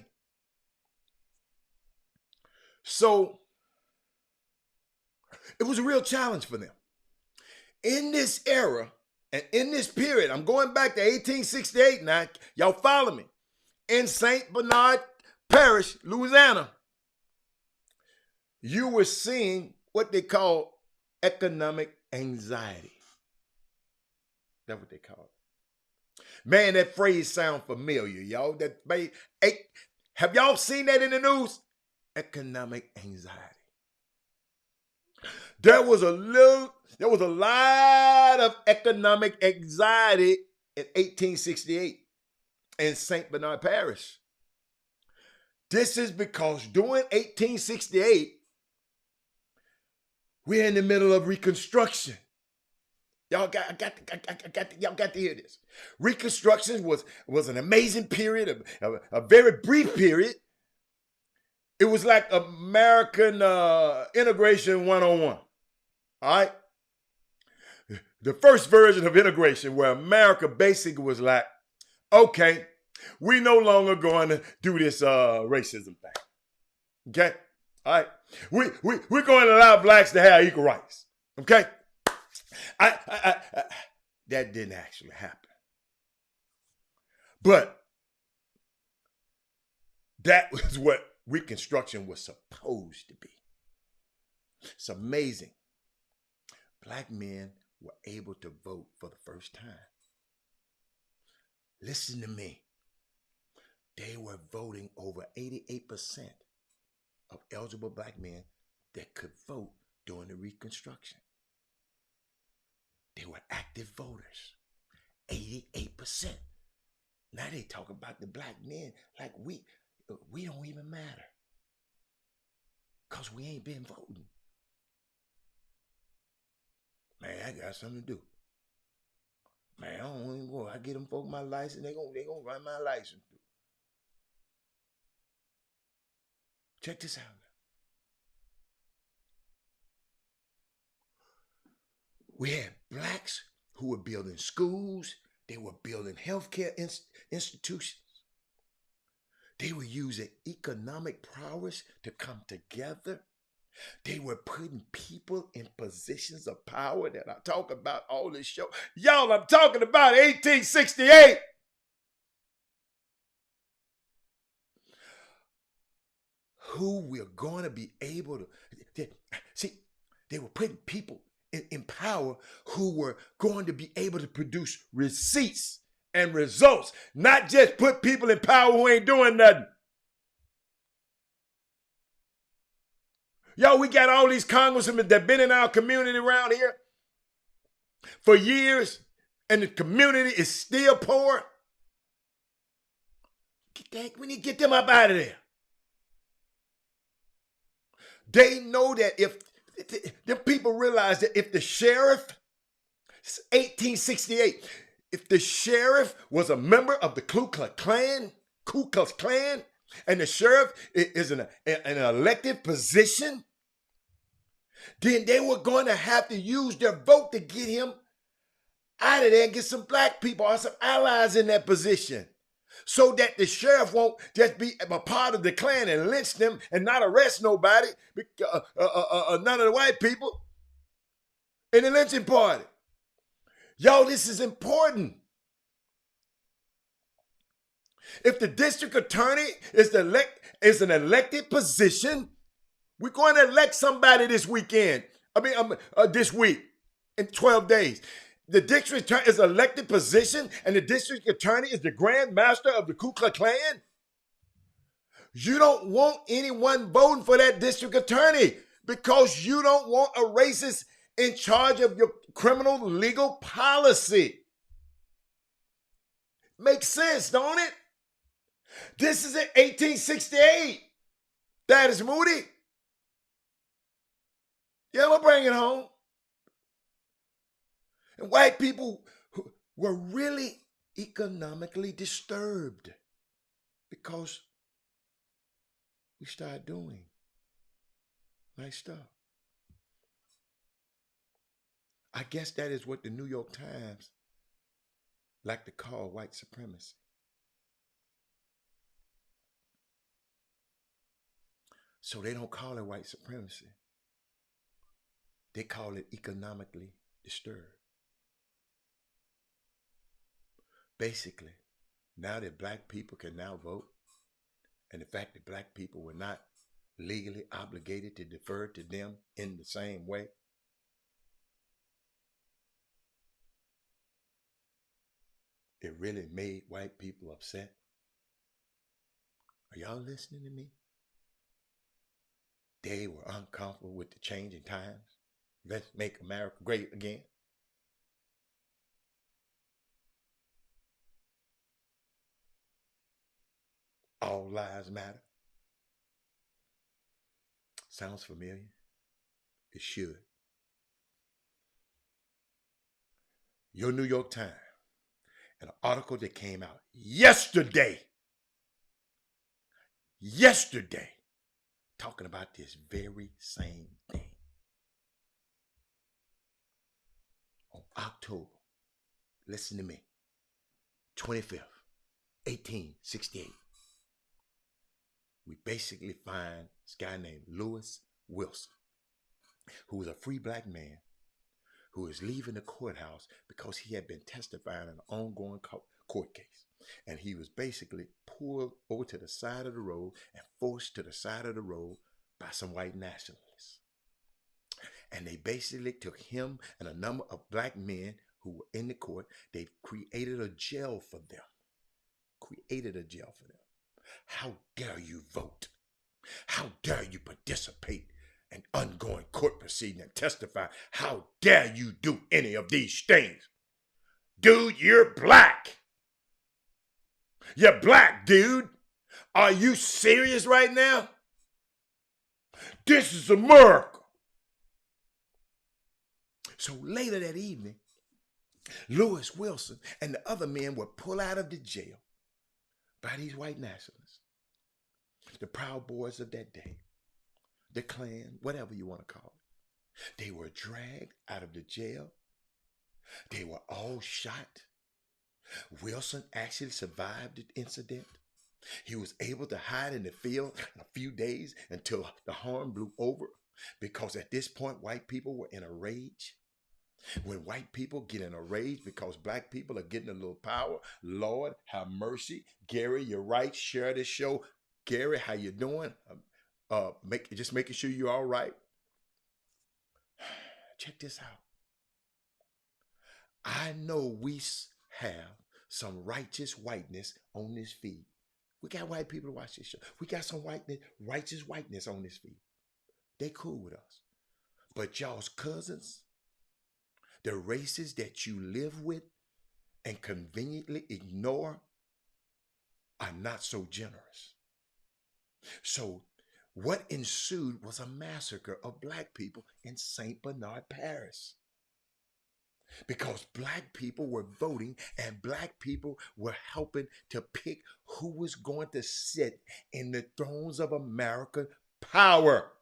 So it was a real challenge for them. In this era and in this period, I'm going back to 1868 now. Y'all follow me. In St. Bernard Parish, Louisiana, you were seeing what they call economic anxiety. That's what they call it. Man, that phrase sounds familiar, y'all. Have y'all seen that in the news? Economic anxiety. There was a lot of economic anxiety in 1868 in St. Bernard Parish. This is because during 1868, we're in the middle of Reconstruction. Y'all got to hear this. Reconstruction was an amazing period, a very brief period. It was like American integration 101. All right? The first version of integration where America basically was like, okay, we no longer going to do this racism thing. Okay? All right? We're going to allow blacks to have equal rights. Okay? That didn't actually happen. But that was what Reconstruction was supposed to be. It's amazing. Black men were able to vote for the first time. Listen to me. They were voting over 88% of eligible black men that could vote during the Reconstruction. They were active voters, 88%. Now they talk about the black men like we don't even matter because we ain't been voting. Man, I got something to do. Man, I don't even go. I get them folk my license, they gonna run my license through. Check this out now. We had blacks who were building schools. They were building healthcare institutions. They were using economic prowess to come together. They were putting people in positions of power that I talk about all this show. Y'all, I'm talking about 1868. Who we're going to be able to... See, they were putting people in power who were going to be able to produce receipts and results, not just put people in power who ain't doing nothing. Yo, we got all these congressmen that been in our community around here for years, and the community is still poor. We need to get them up out of there. They know that if the people realize that if the sheriff, 1868, if the sheriff was a member of the Ku Klux Klan, and the sheriff is an elected position, then they were going to have to use their vote to get him out of there and get some black people or some allies in that position, so that the sheriff won't just be a part of the Klan and lynch them and not arrest nobody, none of the white people in the lynching party. Yo, this is important. If the district attorney is an elected position, we're going to elect somebody this weekend. This week in 12 days. The district attorney is an elected position, and the district attorney is the grand master of the Ku Klux Klan. You don't want anyone voting for that district attorney because you don't want a racist in charge of your criminal legal policy. Makes sense, don't it? This is in 1868. That is Moody. Yeah, we'll bring it home. And white people were really economically disturbed because we started doing nice stuff. I guess that is what the New York Times like to call white supremacy. So they don't call it white supremacy. They call it economically disturbed. Basically, now that black people can now vote, and the fact that black people were not legally obligated to defer to them in the same way, it really made white people upset. Are y'all listening to me? They were uncomfortable with the changing times. Let's make America great again. All lives matter. Sounds familiar? It should. Your New York Times, an article that came out yesterday, talking about this very same thing. On October, listen to me, 25th, 1868. We basically find this guy named Lewis Wilson, who was a free black man who was leaving the courthouse because he had been testifying in an ongoing court case. And he was basically pulled over to the side of the road and forced to the side of the road by some white nationalists. And they basically took him and a number of black men who were in the court. They created a jail for them. How dare you vote? How dare you participate in ongoing court proceeding and testify? How dare you do any of these things? Dude, you're black. You're black, dude. Are you serious right now? This is America. So later that evening, Lewis Wilson and the other men were pulled out of the jail by these white nationalists, the Proud Boys of that day, the Klan, whatever you want to call it. They were dragged out of the jail. They were all shot. Wilson actually survived the incident. He was able to hide in the field a few days until the horn blew over, because at this point, white people were in a rage. When white people get in a rage because black people are getting a little power, Lord, have mercy. Gary, you're right. Share this show. Gary, how you doing? Just making sure you're all right. Check this out. I know we have some righteous whiteness on this feed. We got white people to watch this show. We got some righteous whiteness on this feed. They cool with us. But y'all's cousins, the races that you live with and conveniently ignore, are not so generous. So what ensued was a massacre of black people in St. Bernard Parish. Because black people were voting and black people were helping to pick who was going to sit in the thrones of American power.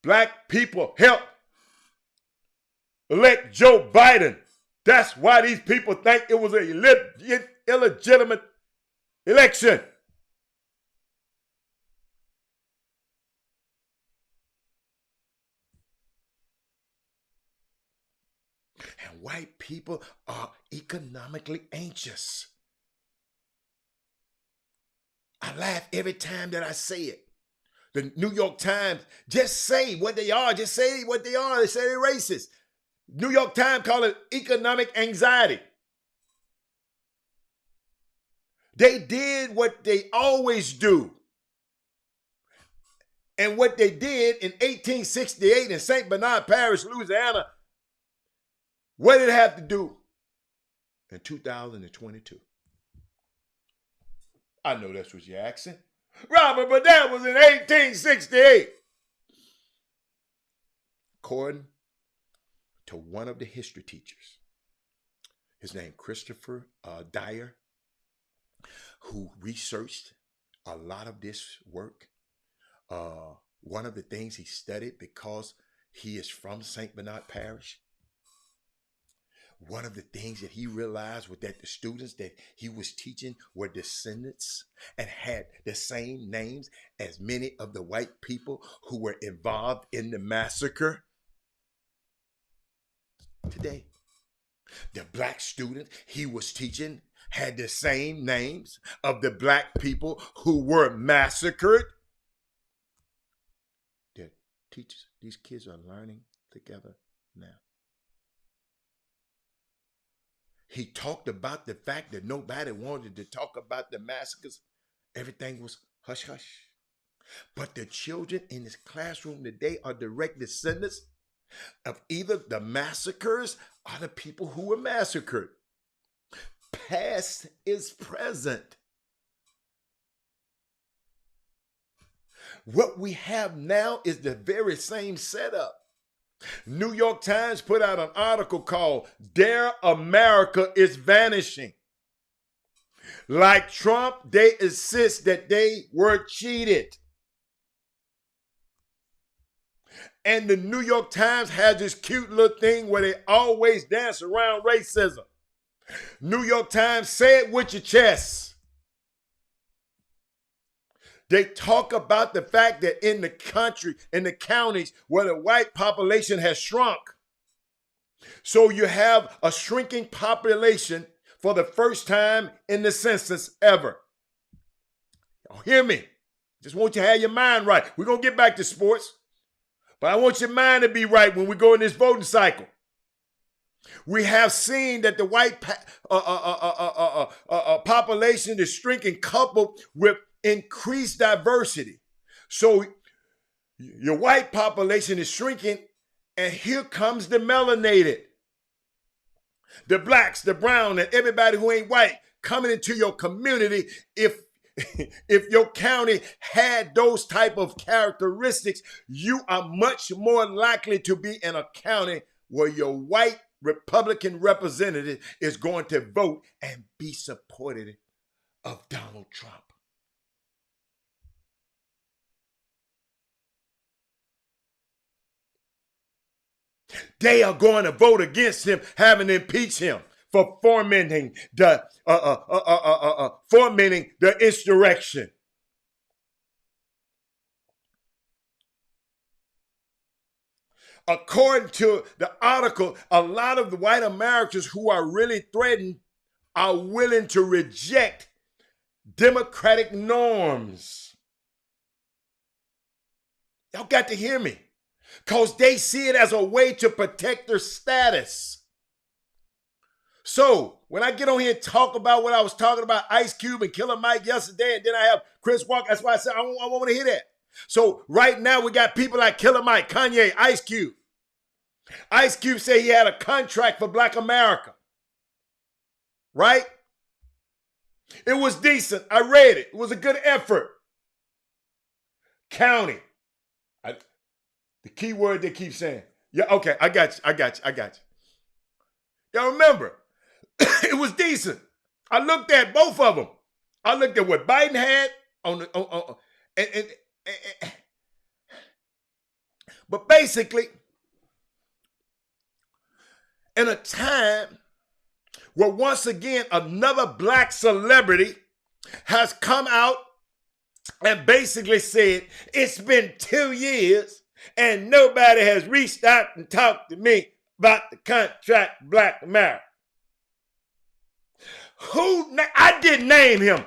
Black people helped elect Joe Biden. That's why these people think it was an illegitimate election. And white people are economically anxious. I laugh every time that I say it. The New York Times just say what they are. Just say what they are. They say they're racist. New York Times call it economic anxiety. They did what they always do. And what they did in 1868 in St. Bernard Parish, Louisiana, what did it have to do in 2022? I know that's what you're asking. Robert, but that was in 1868. According to one of the history teachers, his name Christopher Dyer, who researched a lot of this work. One of the things he studied, because he is from St. Bernard Parish, one of the things that he realized was that the students that he was teaching were descendants and had the same names as many of the white people who were involved in the massacre. Today, the black students he was teaching had the same names of the black people who were massacred. The teachers, these kids are learning together now. He talked about the fact that nobody wanted to talk about the massacres. Everything was hush hush. But the children in his classroom today are direct descendants of either the massacres or the people who were massacred. Past is present. What we have now is the very same setup. New York Times put out an article called "Their America is Vanishing." Like Trump, they insist that they were cheated. And the New York Times has this cute little thing where they always dance around racism. New York Times, say it with your chest. They talk about the fact that in the country, in the counties where the white population has shrunk, so you have a shrinking population for the first time in the census ever. Y'all hear me? Just want you to have your mind right. We're going to get back to sports, but I want your mind to be right when we go in this voting cycle. We have seen that the white population is shrinking, coupled with increased diversity. So your white population is shrinking, and here comes the melanated, the blacks, the brown, and everybody who ain't white coming into your community. If your county had those type of characteristics, you are much more likely to be in a county where your white Republican representative is going to vote and be supportive of Donald Trump. They are going to vote against him, having to impeach him for fomenting the insurrection. According to the article, a lot of the white Americans who are really threatened are willing to reject democratic norms. Y'all got to hear me. Because they see it as a way to protect their status. So, when I get on here and talk about what I was talking about, Ice Cube and Killer Mike yesterday, and then I have Chris Walker, that's why I said I want to hear that. So, right now we got people like Killer Mike, Kanye, Ice Cube. Ice Cube said he had a contract for Black America. Right? It was decent. I read it. It was a good effort. County. The key word they keep saying. Yeah, okay, I got you. Y'all remember, it was decent. I looked at both of them. I looked at what Biden had but basically, in a time where once again another black celebrity has come out and basically said, it's been 2 years and nobody has reached out and talked to me about the contract Black America. I didn't name him.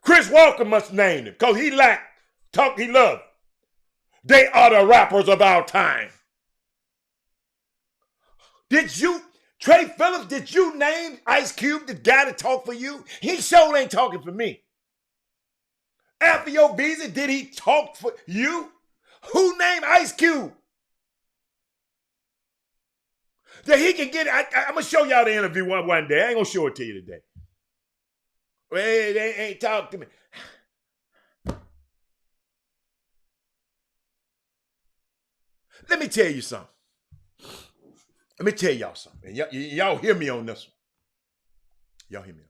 Chris Walker must name him because he loved. They are the rappers of our time. Trey Phillips, did you name Ice Cube the guy to talk for you? He sure ain't talking for me. Alfio Beasley, did he talk for you? Who named Ice Cube? That he can get it. I'm going to show y'all the interview one day. I ain't going to show it to you today. Well, they ain't talk to me. Let me tell you something. Let me tell y'all something. And y'all hear me on this one. Y'all hear me.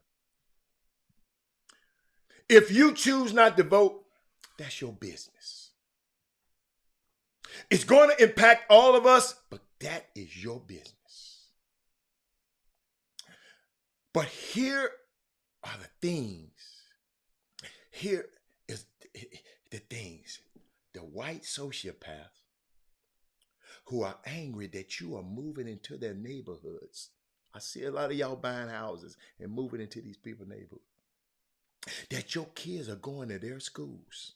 If you choose not to vote, that's your business. It's going to impact all of us, but that is your business. But here are the things. Here is the things. The white sociopaths who are angry that you are moving into their neighborhoods. I see a lot of y'all buying houses and moving into these people's neighborhoods. That your kids are going to their schools.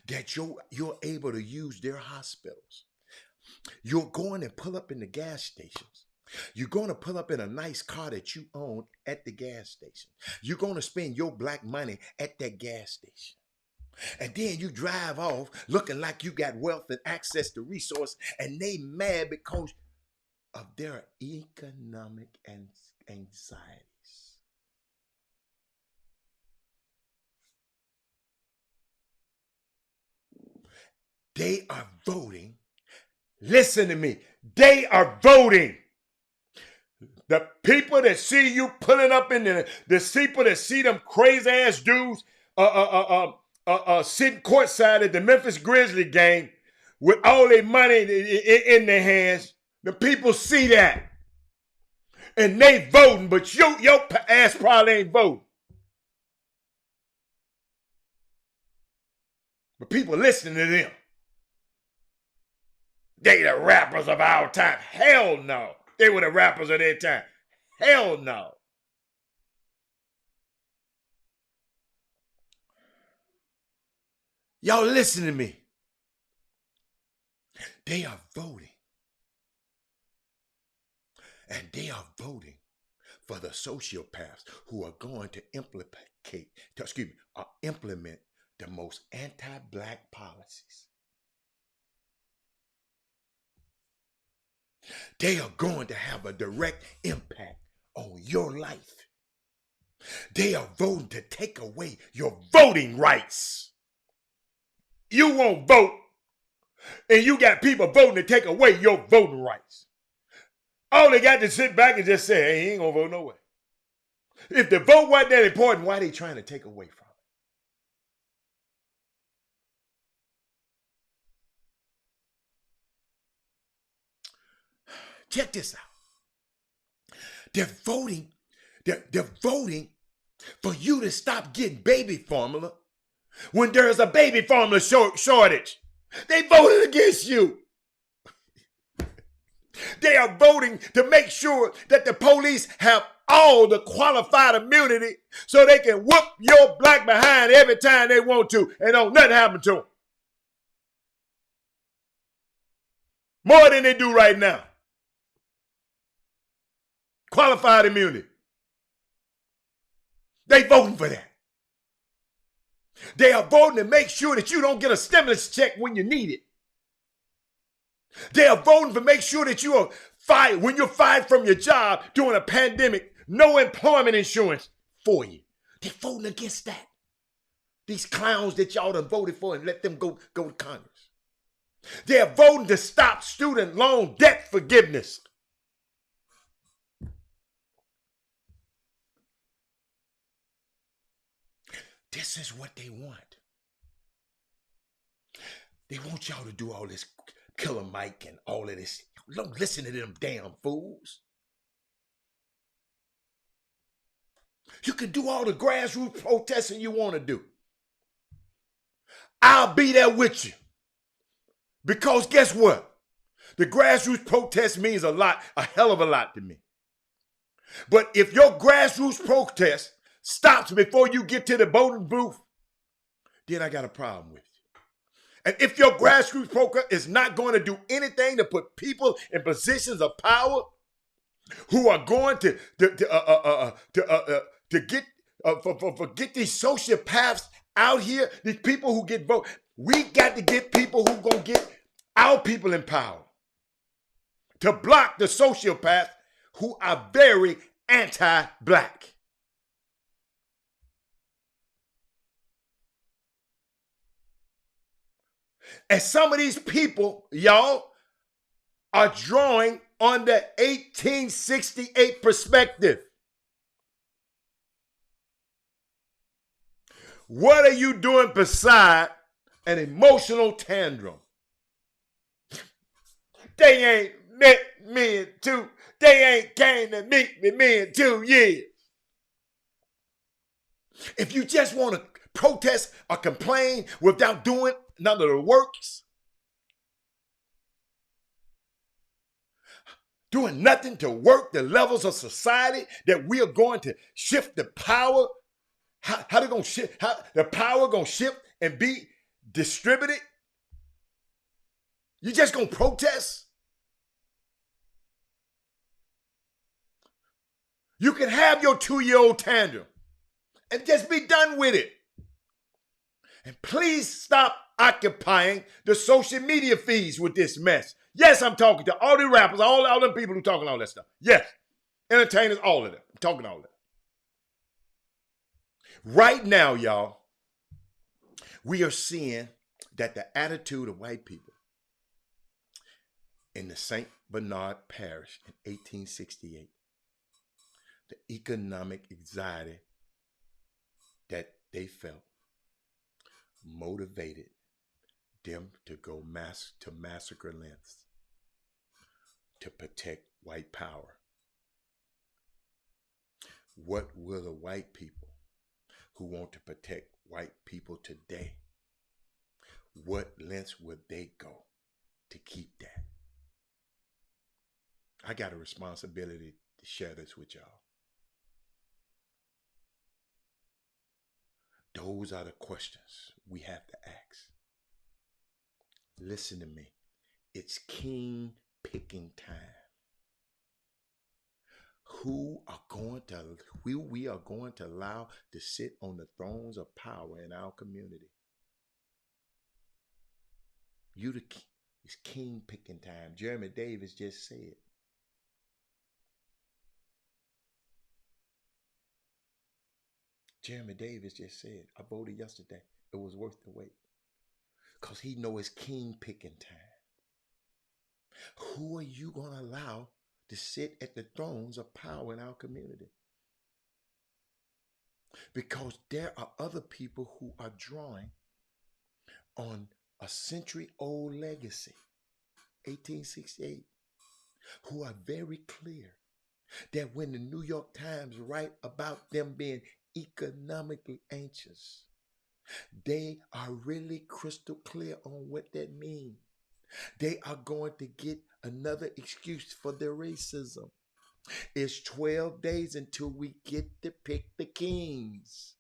That you're able to use their hospitals. You're going and pull up in the gas stations. You're going to pull up in a nice car that you own at the gas station. You're going to spend your black money at that gas station. And then you drive off looking like you got wealth and access to resources, and they mad because of their economic anxieties. They are voting. Listen to me. They are voting. The people that see you pulling up in the people that see them crazy ass dudes sitting courtside at the Memphis Grizzlies game with all their money in their hands, the people see that. And they voting, but your ass probably ain't voting. But people listening to them. They the rappers of our time. Hell no. They were the rappers of their time. Hell no. Y'all listen to me. They are voting. And they are voting for the sociopaths who are going to implement the most anti-black policies. They are going to have a direct impact on your life. They are voting to take away your voting rights. You won't vote, and you got people voting to take away your voting rights. All they got to sit back and just say, hey, he ain't gonna vote no way. If the vote wasn't that important, why are they trying to take away from it? Check this out. They're voting for you to stop getting baby formula when there's a baby formula shortage. They voted against you. They are voting to make sure that the police have all the qualified immunity so they can whoop your black behind every time they want to and don't nothing happen to them. More than they do right now. Qualified immunity. They voting for that. They are voting to make sure that you don't get a stimulus check when you need it. They are voting to make sure that you are fired when you're fired from your job during a pandemic. No employment insurance for you. They're voting against that. These clowns that y'all done voted for and let them go to Congress. They are voting to stop student loan debt forgiveness. This is what they want. They want y'all to do all this Killer Mike and all of this. Don't listen to them damn fools. You can do all the grassroots protesting you want to do. I'll be there with you. Because guess what? The grassroots protest means a hell of a lot to me. But if your grassroots protest stops before you get to the voting booth, then I got a problem with you. And if your grassroots protest is not going to do anything to put people in positions of power, who are going to get get these sociopaths out here, these people who get vote. We got to get people who gonna get our people in power to block the sociopaths who are very anti-black. And some of these people, y'all, are drawing on the 1868 perspective. What are you doing beside an emotional tantrum? They ain't met me in they ain't came to meet me in 2 years. If you just want to protest or complain without doing none of the works, doing nothing to work the levels of society that we are going to shift the power, how they gonna shift, how the power gonna shift and be distributed? You just gonna protest? You can have your 2-year-old tantrum and just be done with it. And please stop occupying the social media feeds with this mess. Yes, I'm talking to all the rappers, all them people who talking all that stuff. Yes, entertainers, all of them. I'm talking all of that. Right now, y'all, we are seeing that the attitude of white people in the St. Bernard Parish in 1868, the economic anxiety that they felt motivated them to go to massacre lengths to protect white power. What will the white people who want to protect white people today, what lengths would they go to keep that? I got a responsibility to share this with y'all. Those are the questions we have to ask. Listen to me. It's king picking time. Who we are going to allow to sit on the thrones of power in our community? It's king picking time. Jeremy Davis just said. Jeremy Davis just said, I voted yesterday. It was worth the wait. Because he knows it's king picking time. Who are you going to allow to sit at the thrones of power in our community? Because there are other people who are drawing on a century-old legacy, 1868, who are very clear that when the New York Times write about them being economically anxious, they are really crystal clear on what that means. They are going to get another excuse for their racism. It's 12 days until we get to pick the kings.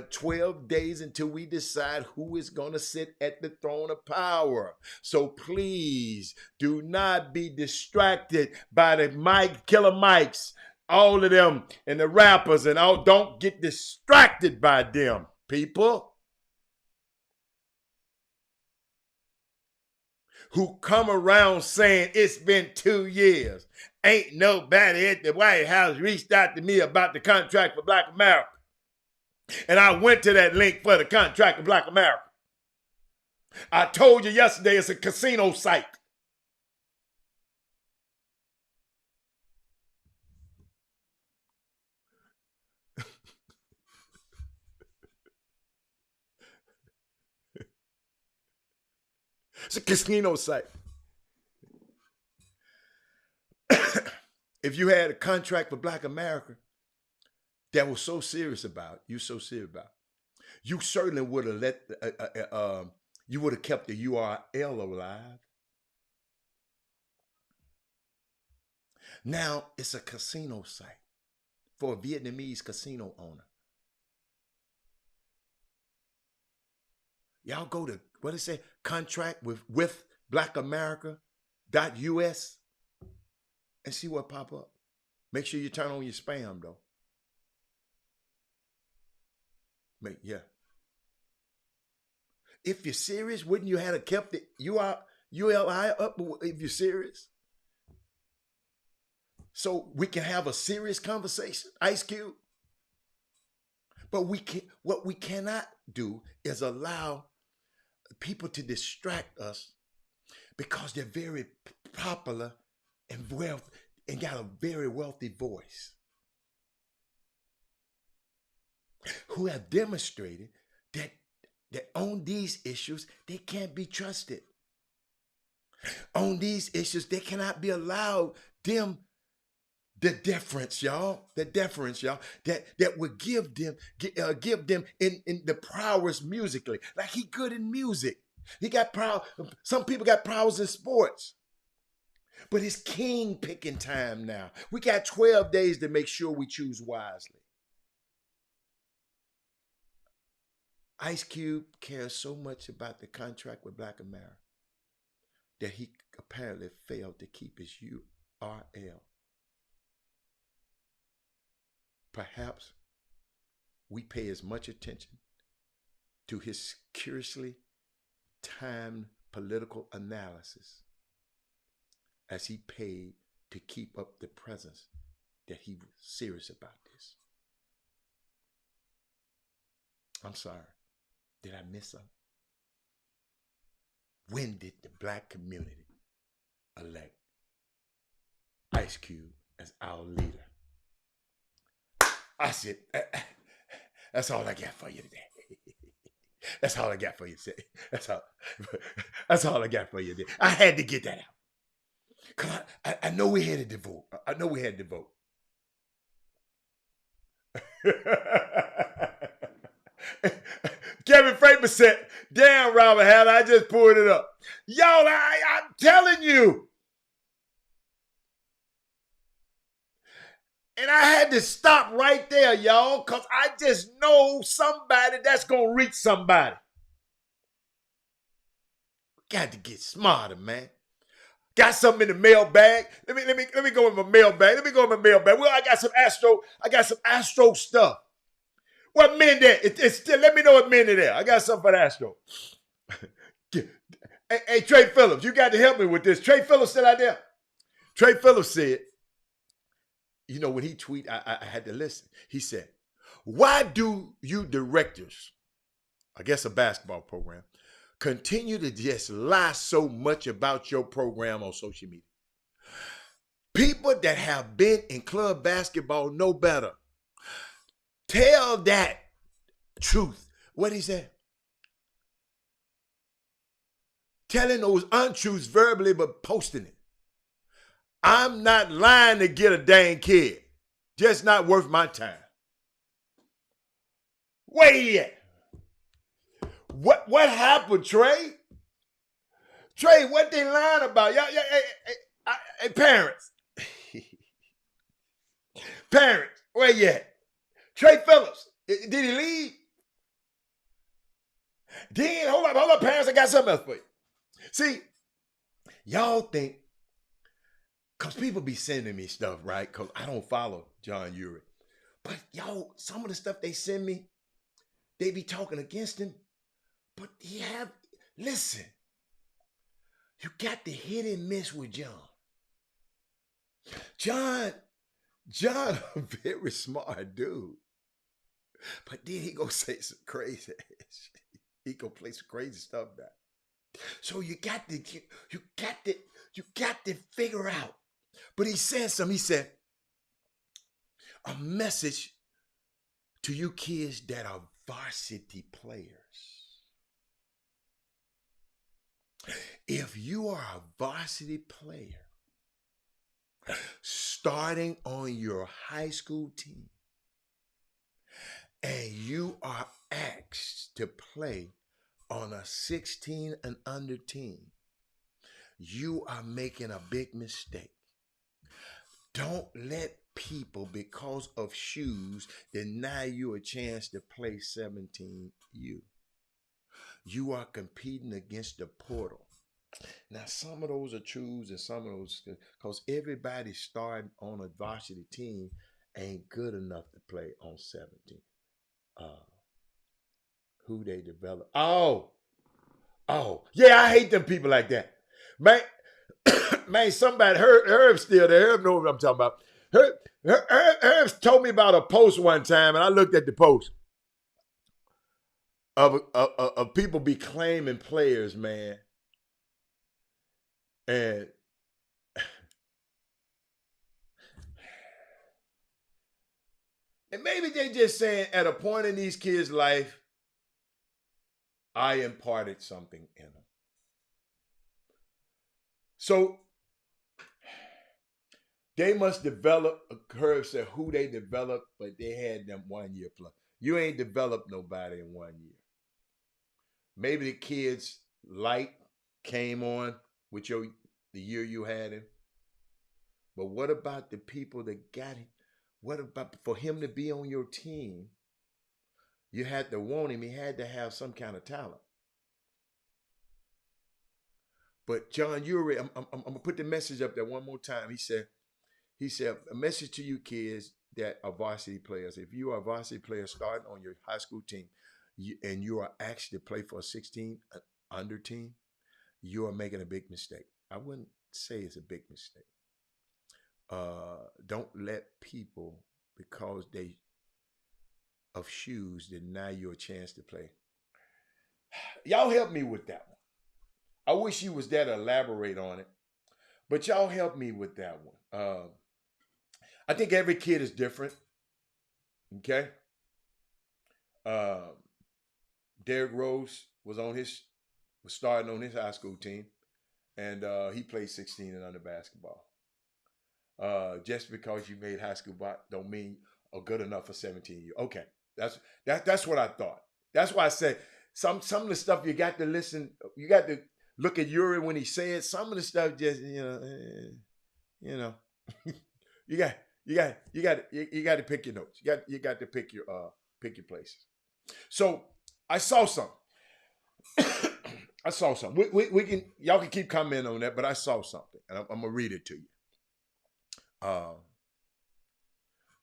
12 days until we decide who is going to sit at the throne of power. So please do not be distracted by the Killer Mikes, all of them, and the rappers, and all. Don't get distracted by them, people who come around saying it's been 2 years. Ain't nobody at the White House reached out to me about the contract for Black America. And I went to that link for the contract for Black America. I told you yesterday it's a casino site. It's a casino site. If you had a contract for Black America that was so serious about, you certainly would have you would have kept the URL alive. Now it's a casino site for a Vietnamese casino owner. Y'all go to, what it say, contract with Black America.us and see what pop up. Make sure you turn on your spam, though. Yeah. If you're serious, wouldn't you have kept it ULI up if you're serious? So we can have a serious conversation, Ice Cube. But what we cannot do is allow people to distract us because they're very popular and got a very wealthy voice, who have demonstrated that on these issues, they can't be trusted. On these issues, they cannot be allowed the deference, y'all. The deference, y'all, that would give them in the prowess musically. Like he good in music. He got proud. Some people got prowess in sports. But it's king picking time now. We got 12 days to make sure we choose wisely. Ice Cube cares so much about the contract with Black America that he apparently failed to keep his URL. Perhaps we pay as much attention to his curiously timed political analysis as he paid to keep up the presence that he was serious about this. I'm sorry. Did I miss something? When did the Black community elect Ice Cube as our leader? I said, that's all I got for you today. That's all I got for you today. That's all I got for you today. I had to get that out. Because I know we had to vote. I know we had to vote. Kevin Frankman said, damn, Robert Hallett, I just pulled it up. Y'all, I'm telling you. And I had to stop right there, y'all, because I just know somebody that's going to reach somebody. Got to get smarter, man. Got something in the mailbag. Let me go in my mailbag. Well, I got some Astro stuff. What men there? It's still, let me know what men are there. I got something for the Astro. Hey, Trey Phillips, you got to help me with this. Trey Phillips still out there? Trey Phillips said, you know, when he tweeted, I had to listen. He said, why do you directors, I guess a basketball program, continue to just lie so much about your program on social media? People that have been in club basketball know better. Tell that truth. What he said? Telling those untruths verbally, but posting it. I'm not lying to get a dang kid. Just not worth my time. Where he at? What happened, Trey? Trey, what they lying about? Y'all, hey, parents. Parents, where you at? Trey Phillips, did he leave? Then, hold up, parents, I got something else for you. See, y'all think, because people be sending me stuff, right? Because I don't follow John Urich. But y'all, some of the stuff they send me, they be talking against him. But listen, you got to hit and miss with John. John, a very smart dude. But then he go say some crazy shit. He go play some crazy stuff now. So you got to figure out. But he said something. He said, a message to you kids that are varsity players. If you are a varsity player starting on your high school team and you are asked to play on a 16 and under team, you are making a big mistake. Don't let people, because of shoes, deny you a chance to play 17U. You are competing against the portal. Now, some of those are truths and some of those, because everybody starting on a varsity team ain't good enough to play on 17. Who they develop. Oh, yeah, I hate them people like that. Man, man, somebody, Herb's still there. Herb knows what I'm talking about. Herb told me about a post one time, and I looked at the post of people be claiming players, man. And maybe they just saying at a point in these kids' life, I imparted something in them. So they must develop, Herb said who they developed, but they had them 1 year plus. You ain't developed nobody in 1 year. Maybe the kids' light came on with the year you had him. But what about the people that got him? What about for him to be on your team? You had to want him. He had to have some kind of talent. But John Urie, I'm gonna put the message up there one more time. He said, a message to you kids that are varsity players. If you are a varsity player starting on your high school team, and you are asked to play for a 16 under team, you are making a big mistake. I wouldn't say it's a big mistake. Don't let people, because they of shoes, deny you a chance to play. Y'all help me with that one. I wish you was there to elaborate on it, but y'all help me with that one. I think every kid is different. Okay. Derrick Rose was starting on his high school team, and he played 16 and under basketball. Just because you made high school don't mean are good enough for 17 years. Okay, that's what I thought. That's why I said some of the stuff you got to listen. You got to look at Urie when he said some of the stuff. Just you know, you got to pick your notes. You got to pick your places. So I saw something. I saw something. Y'all can keep commenting on that, but I saw something, and I'm gonna read it to you.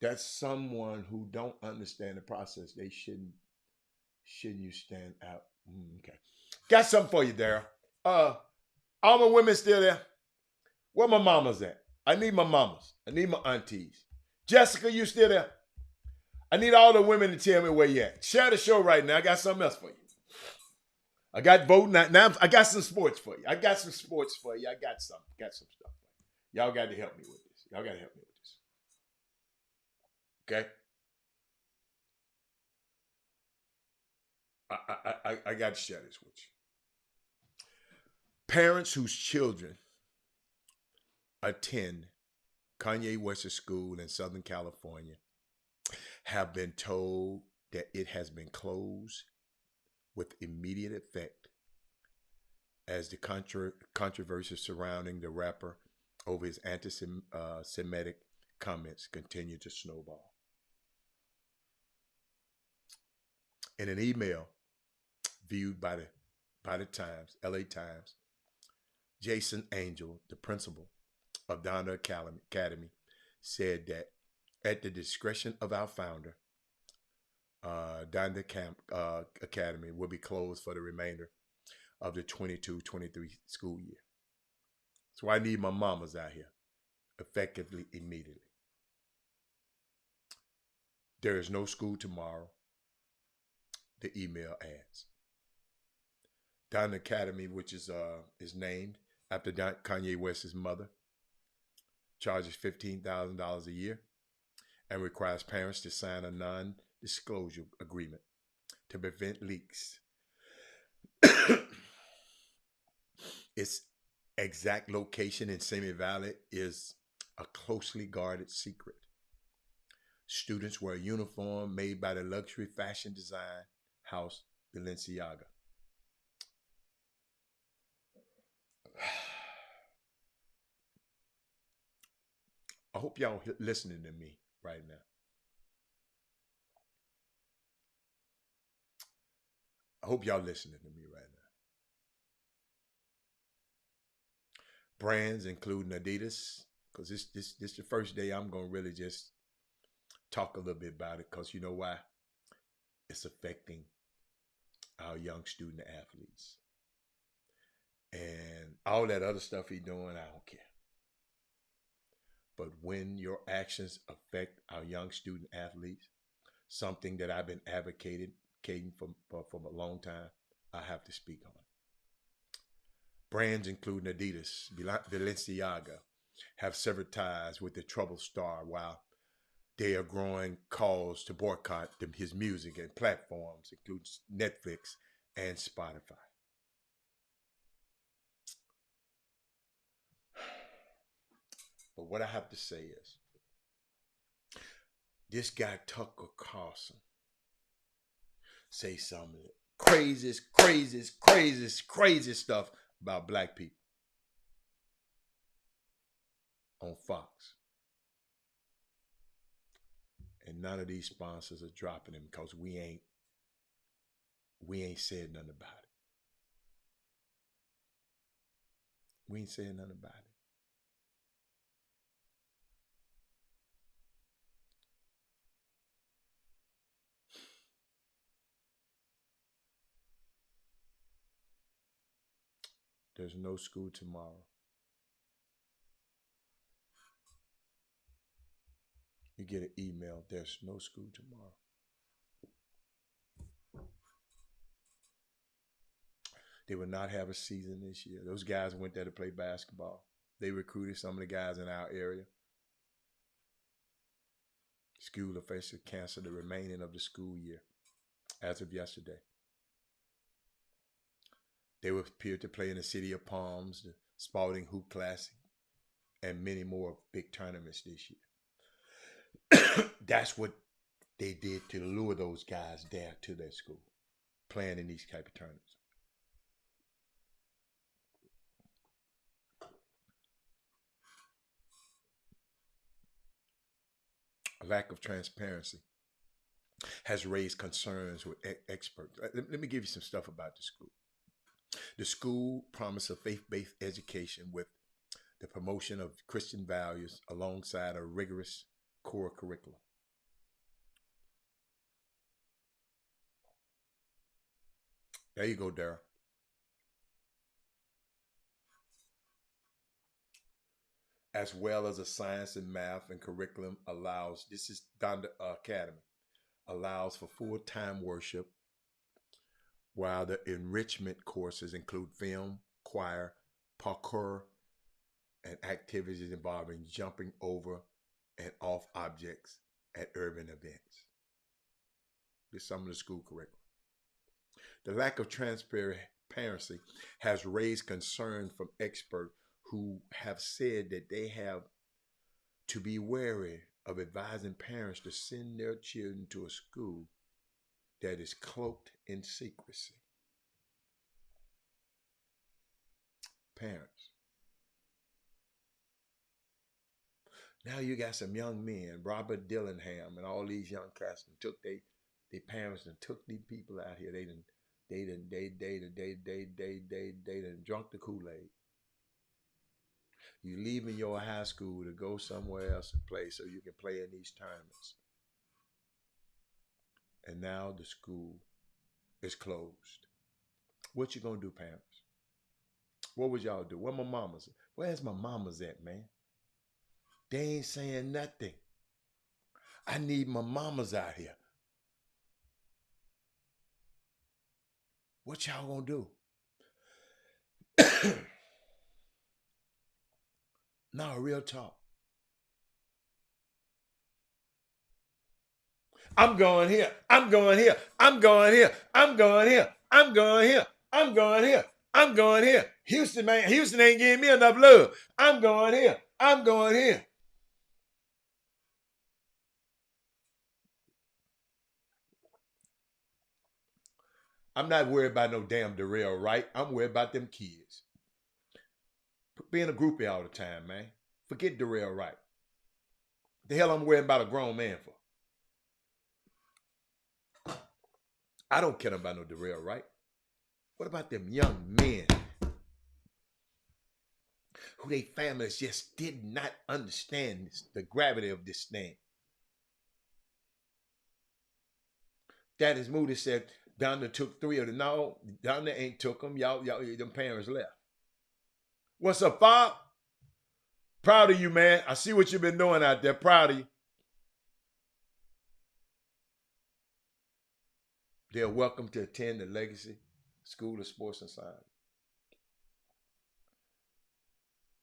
That's someone who don't understand the process. They shouldn't you stand out? Okay, got something for you, Daryl. All my women still there. Where my mamas at? I need my mamas. I need my aunties. Jessica, you still there? I need all the women to tell me where you at. Share the show right now. I got something else for you. I got voting. Now I got some sports for you. I got some sports for you. I got some stuff for you. Y'all got to help me with this. Y'all got to help me with this. Okay? I got to share this with you. Parents whose children attend Kanye West's school in Southern California have been told that it has been closed with immediate effect as the controversy surrounding the rapper over his anti-Semitic comments continue to snowball. In an email viewed by the Times, LA Times, Jason Angel, the principal of Donda Academy, said that at the discretion of our founder, Donda Academy will be closed for the remainder of the 22-23 school year. So I need my mamas out here, effectively, immediately. There is no school tomorrow, the email adds. Donda Academy, which is named after Kanye West's mother, charges $15,000 a year and requires parents to sign a non-disclosure agreement to prevent leaks. Its exact location in Simi Valley is a closely guarded secret. Students wear a uniform made by the luxury fashion design house Balenciaga. I hope y'all listening to me right now. I hope y'all listening to me right brands, including Adidas, because this the first day I'm going to really just talk a little bit about it, because you know why? It's affecting our young student athletes. And all that other stuff he's doing, I don't care. But when your actions affect our young student athletes, something that I've been advocating for a long time, I have to speak on it. Brands including Adidas, Balenciaga, have severed ties with the troubled star while they are growing calls to boycott his music and platforms, including Netflix and Spotify. But what I have to say is, this guy Tucker Carlson say some of the craziest stuff about black people on Fox. And none of these sponsors are dropping him because we ain't said nothing about it. We ain't saying nothing about it. There's no school tomorrow. You get an email, there's no school tomorrow. They will not have a season this year. Those guys went there to play basketball. They recruited some of the guys in our area. School officials canceled the remaining of the school year as of yesterday. They were appeared to play in the City of Palms, the Spalding Hoop Classic, and many more big tournaments this year. That's what they did to lure those guys there to their school, playing in these type of tournaments. A lack of transparency has raised concerns with experts. Let me give you some stuff about the school. The school promised a faith-based education with the promotion of Christian values alongside a rigorous core curriculum. There you go, Darryl. As well as a science and math and curriculum allows, this is Donda Academy, allows for full-time worship, while the enrichment courses include film, choir, parkour, and activities involving jumping over and off objects at urban events. This is some of the school curriculum. The lack of transparency has raised concern from experts who have said that they have to be wary of advising parents to send their children to a school that is cloaked in secrecy. Parents. Now you got some young men, Robert Dillingham and all these young cats, and took their parents and took these people out here. They done drunk the Kool-Aid. You leaving your high school to go somewhere else and play so you can play in these tournaments. And now the school is closed. What you gonna do, parents? What would y'all do? Where my mamas? Where's my mamas at, man? They ain't saying nothing. I need my mamas out here. What y'all gonna do? No, real talk. I'm going here. I'm going here. I'm going here. I'm going here. I'm going here. I'm going here. I'm going here. Houston, man. Houston ain't giving me enough love. I'm going here. I'm going here. I'm not worried about no damn Darrell Wright. I'm worried about them kids. Being a groupie all the time, man. Forget Darrell Wright. The hell I'm worried about a grown man for? I don't care about no Darrell Wright. What about them young men? who they families just did not understand the gravity of this thing. Daddy's Moody said, Donna took 3 of them. No, Donna ain't took them. Y'all, them parents left. What's up, Bob? Proud of you, man. I see what you've been doing out there. Proud of you. They're welcome to attend the Legacy School of Sports and Science.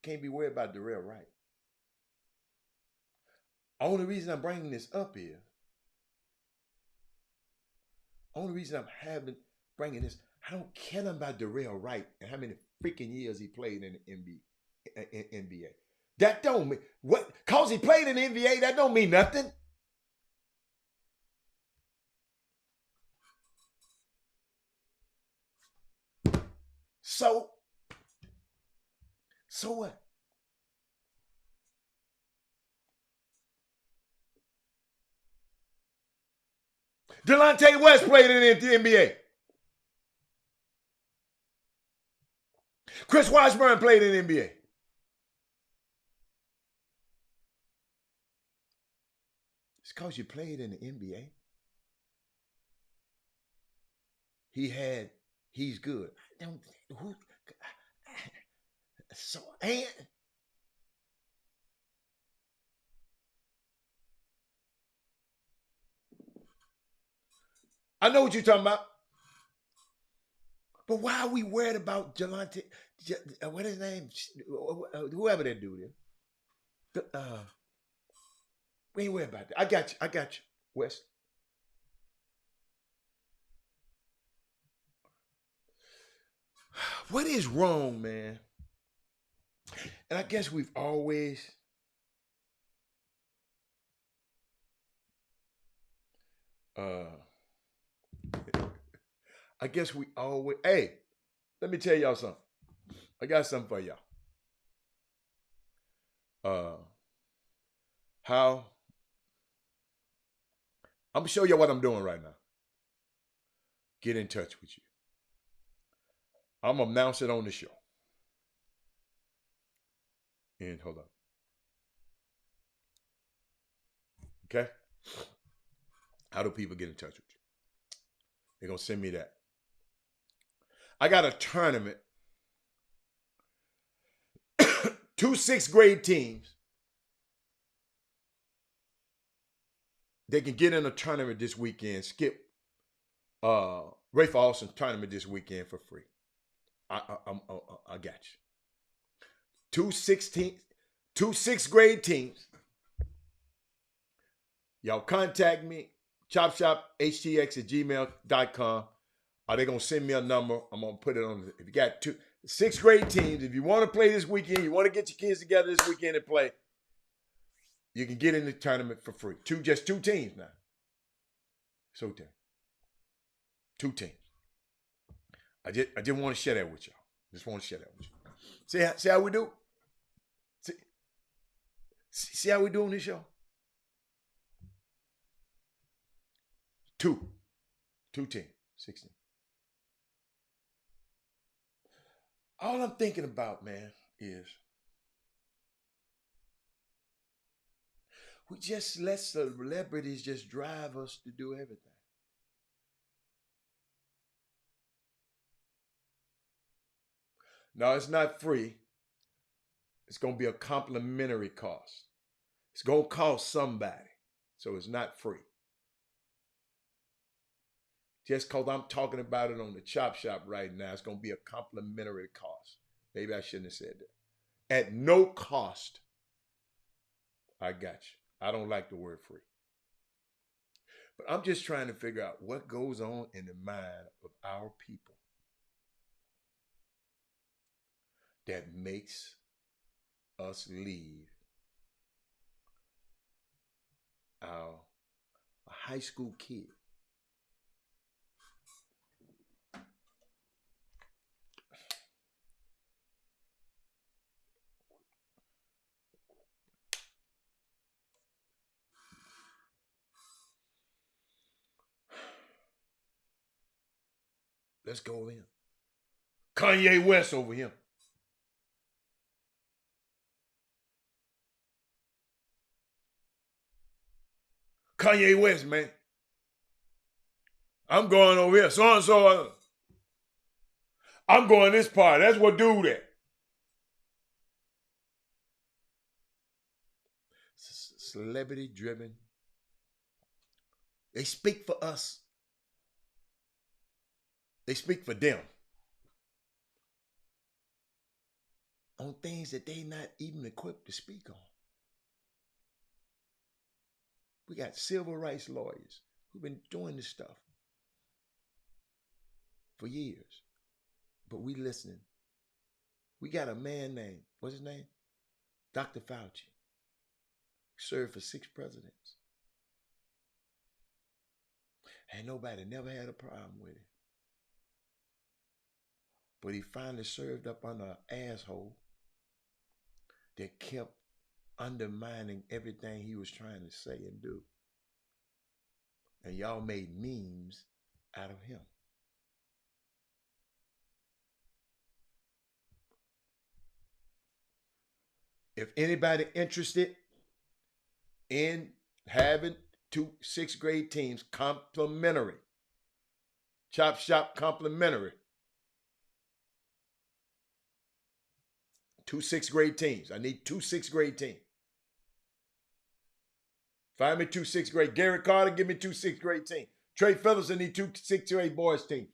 Can't be worried about Darrell Wright. Only reason I'm bringing this up is, only reason I'm bringing this, I don't care nothing about Darrell Wright and how many freaking years he played in the NBA. That don't mean, what, cause he played in the NBA, that don't mean nothing. So what? Delonte West played in the NBA. Chris Washburn played in the NBA. It's because you played in the NBA. He's good. So, and I know what you're talking about. But why are we worried about Jelante? What his name? Whoever that dude is. We ain't worried about that. I got you, Wes. What is wrong, man? And I guess we've always hey, let me tell y'all something. I got something for y'all. How I'm gonna show you what I'm doing right now. Get in touch with you. I'm gonna announce it on the show. And hold on. Okay? How do people get in touch with you? They're gonna send me that. I got a tournament. 2 6th grade teams. They can get in a tournament this weekend. Skip Rafe Austin's tournament this weekend for free. I got you. 2 6th grade teams. Y'all contact me, chopshophtx@gmail.com. Are they going to send me a number? I'm going to put it on. If you got 2 6th grade teams, if you want to play this weekend, you want to get your kids together this weekend and play, you can get in the tournament for free. Just two teams now. So 2 teams. I just want to share that with y'all. Just want to share that with you. See how we do? See how we do on this show? 2 teams, 16. All I'm thinking about, man, is we just let celebrities just drive us to do everything. No, it's not free. It's going to be a complimentary cost. It's going to cost somebody. So it's not free. Just because I'm talking about it on the Chop Shop right now, it's going to be a complimentary cost. Maybe I shouldn't have said that. At no cost. I got you. I don't like the word free. But I'm just trying to figure out what goes on in the mind of our people that makes us leave a high school kid let's go in. Kanye West over him. Kanye West, man. I'm going over here. So-and-so. I'm going this part. That's what do that. Celebrity driven. They speak for us. They speak for them. On things that they not even equipped to speak on. We got civil rights lawyers who've been doing this stuff for years. But we listening. We got a man named, what's his name? Dr. Fauci. Served for 6 presidents. And nobody never had a problem with him. But he finally served up under an asshole that kept undermining everything he was trying to say and do. And y'all made memes out of him. If anybody interested in having 2 6th grade teams complimentary, Chop Shop complimentary, 2 6th grade teams. I need 2 6th grade teams. Find me 2 6th grade. Garrett Carter, give me 2 6th grade teams. Trey Phillips, I need 2 6th grade boys teams.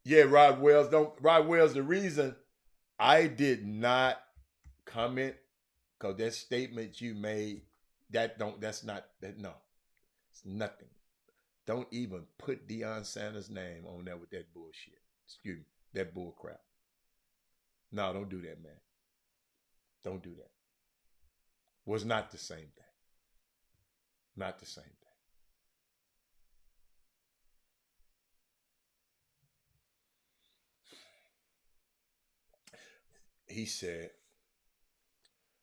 Yeah, Rod Wells. Rod Wells, the reason I did not comment, because that statement you made, no. It's nothing. Don't even put Deion Sanders' name on there with that bullshit. Excuse me, that bull crap. No, don't do that, man. Don't do that. Was not the same thing. Not the same thing. He said,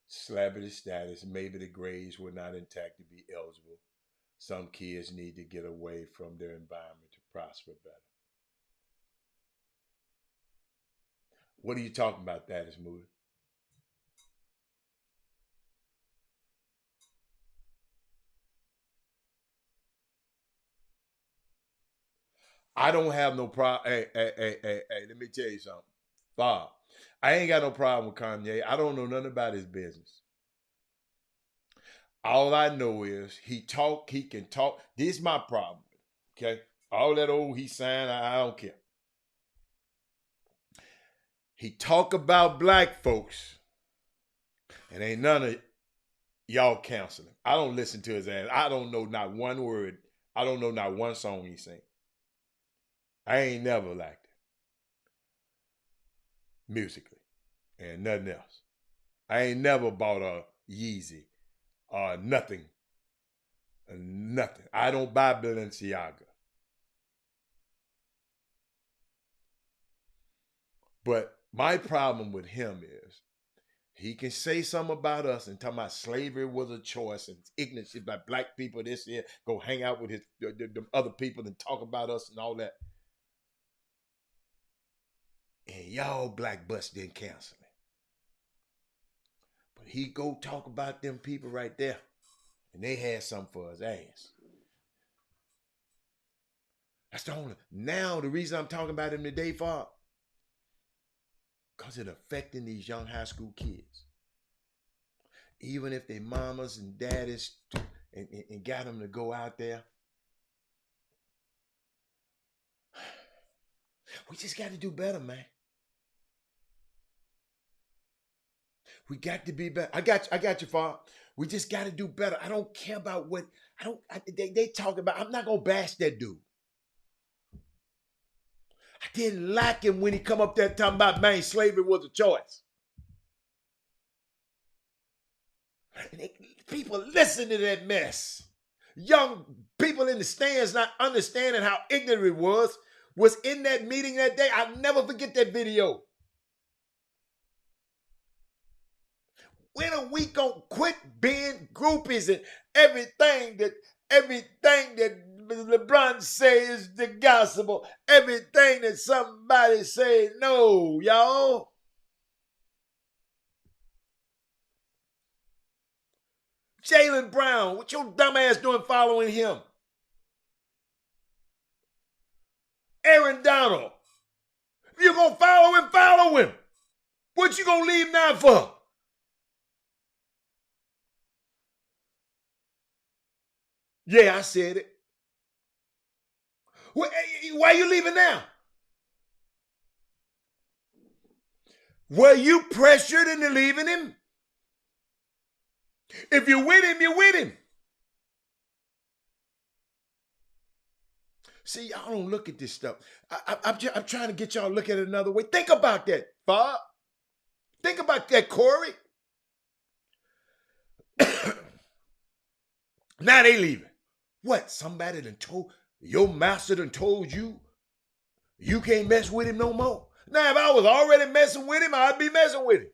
celebrity status, maybe the grades were not intact to be eligible. Some kids need to get away from their environment to prosper better. What are you talking about, that is Moody? I don't have no problem. Hey, let me tell you something. Bob, I ain't got no problem with Kanye. I don't know nothing about his business. All I know is he can talk. This is my problem. Okay? All that old he signed, I don't care. He talk about black folks, and ain't none of y'all counseling. I don't listen to his ass. I don't know not one word. I don't know not one song he sing. I ain't never liked it. Musically. And nothing else. I ain't never bought a Yeezy or nothing. Nothing. I don't buy Balenciaga. But my problem with him is he can say something about us and talk about slavery was a choice and ignorance about black people this year, go hang out with the other people and talk about us and all that. And y'all black butts didn't cancel it. But he go talk about them people right there. And they had something for his ass. That's the only. Now the reason I'm talking about him today, Bob, because it's affecting these young high school kids. Even if their mamas and daddies and got them to go out there. We just got to do better, man. We got to be better. I got you, Father. We just got to do better. I don't care about what they talk about. I'm not gonna bash that dude. I didn't like him when he come up there talking about, man, slavery was a choice. And people listen to that mess. Young people in the stands not understanding how ignorant it was in that meeting that day. I'll never forget that video. When are we gonna quit being groupies and everything that LeBron say is the gospel. Everything that somebody say, no, y'all. Jaylen Brown, what your dumb ass doing following him? Aaron Donald, if you're going to follow him, follow him. What you going to leave now for? Yeah, I said it. Why are you leaving now? Were you pressured into leaving him? If you're with him, you're with him. See, y'all don't look at this stuff. I'm trying to get y'all to look at it another way. Think about that, Bob. Think about that, Corey. Now they leaving. What? Somebody done told, your master done told you can't mess with him no more? Now, if I was already messing with him, I'd be messing with him.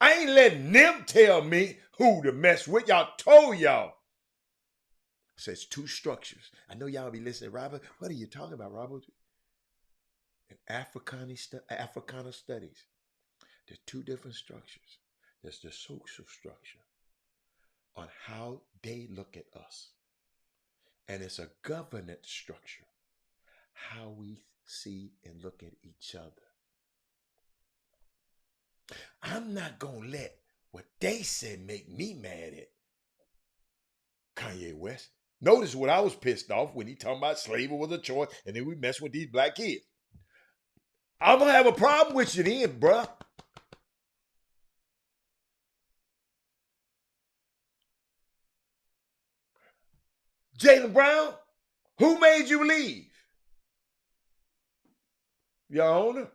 I ain't letting them tell me who to mess with. Y'all told y'all. It says two structures. I know y'all be listening, Robert. What are you talking about, Robert? In Africana studies, there's two different structures. There's the social structure on how they look at us. And it's a governance structure, how we see and look at each other. I'm not going to let what they said make me mad at Kanye West. Notice what I was pissed off when he talking about slavery was a choice and then we mess with these black kids. I'm going to have a problem with you then, bruh. Jaylen Brown, who made you leave? Your owner?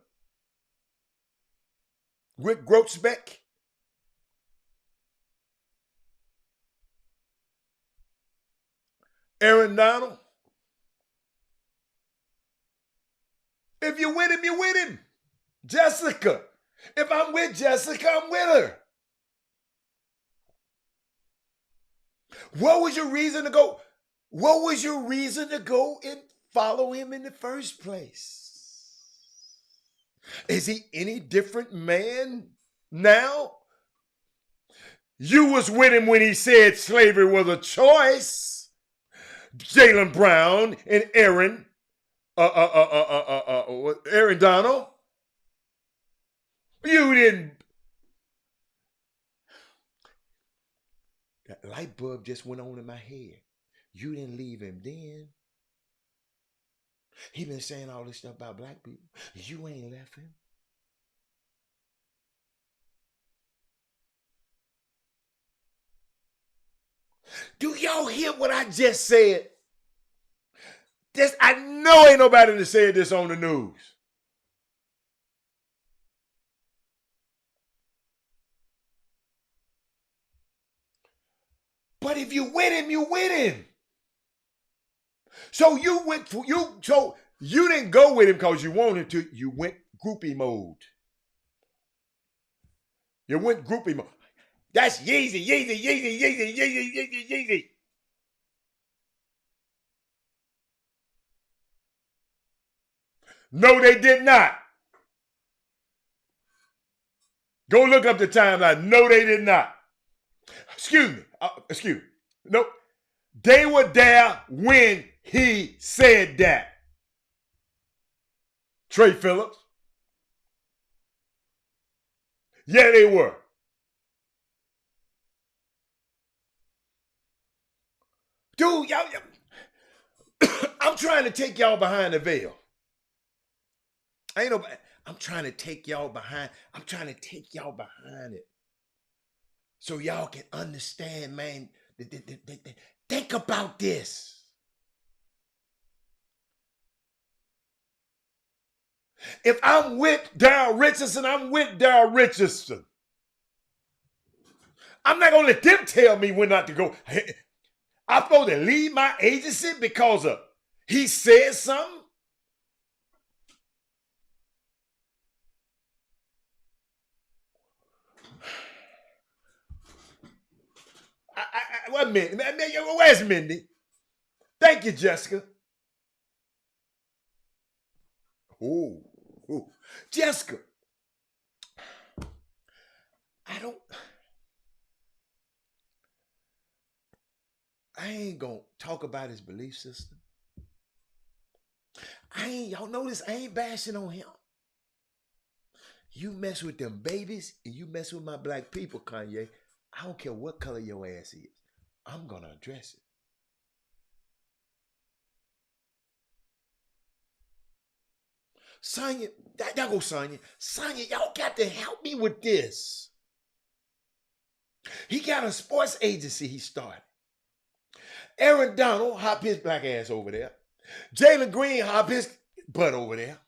Rick Grotzbeck? Aaron Donald? If you're with him, you're with him. Jessica. If I'm with Jessica, I'm with her. What was your reason to go? What was your reason to go and follow him in the first place? Is he any different man now? You was with him when he said slavery was a choice. Jaylen Brown and Aaron Donald. You didn't. That light bulb just went on in my head. You didn't leave him then. He been saying all this stuff about black people. You ain't left him. Do y'all hear what I just said? I know ain't nobody that said this on the news. But if you with him, you with him. So you didn't go with him because you wanted to. You went groupie mode. You went groupie mode. That's Yeezy, Yeezy, Yeezy, Yeezy, Yeezy, Yeezy, Yeezy. No, they did not. Go look up the timeline. No, they did not. Excuse me. Nope. They were there when he said that. Trey Phillips. Yeah, they were. Dude, y'all, I'm trying to take y'all behind the veil. I'm trying to take y'all behind it. So y'all can understand, man. Think about this. If I'm with Daryl Richardson, I'm with Daryl Richardson. I'm not going to let them tell me when not to go. I'm supposed to leave my agency because of he said something? Where's Mindy? Thank you, Jessica. Ooh. Jessica, I ain't gonna talk about his belief system. Y'all notice I ain't bashing on him. You mess with them babies and you mess with my black people, Kanye. I don't care what color your ass is. I'm gonna address it. Sonya, that goes Sonya. Sonya, y'all got to help me with this. He got a sports agency he started. Aaron Donald, hop his black ass over there. Jalen Green, hop his butt over there.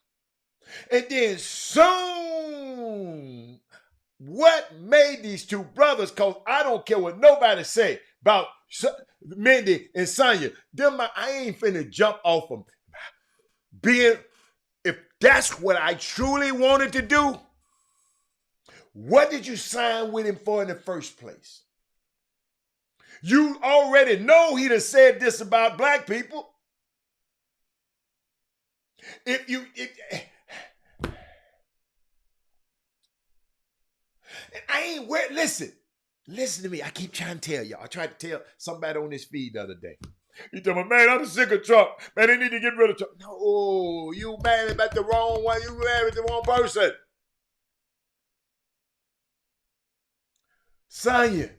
And then soon, what made these two brothers, because I don't care what nobody say about Mindy and Sonya. I ain't finna jump off them. If that's what I truly wanted to do, what did you sign with him for in the first place? You already know he done said this about black people. Listen to me. I keep trying to tell y'all. I tried to tell somebody on this feed the other day. He told me, man, I'm sick of Trump. Man, they need to get rid of Trump. No, you mad about the wrong one. You mad with the wrong person. Sonya,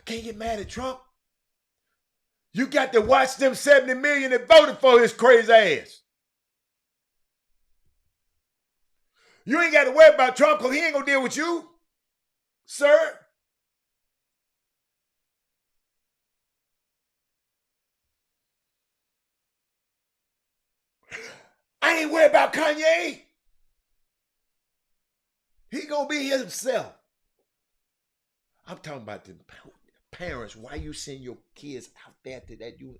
can't get mad at Trump. You got to watch them 70 million that voted for his crazy ass. You ain't got to worry about Trump because he ain't going to deal with you, sir. I ain't worried about Kanye. He going to be himself. I'm talking about the parents. Why you send your kids out there to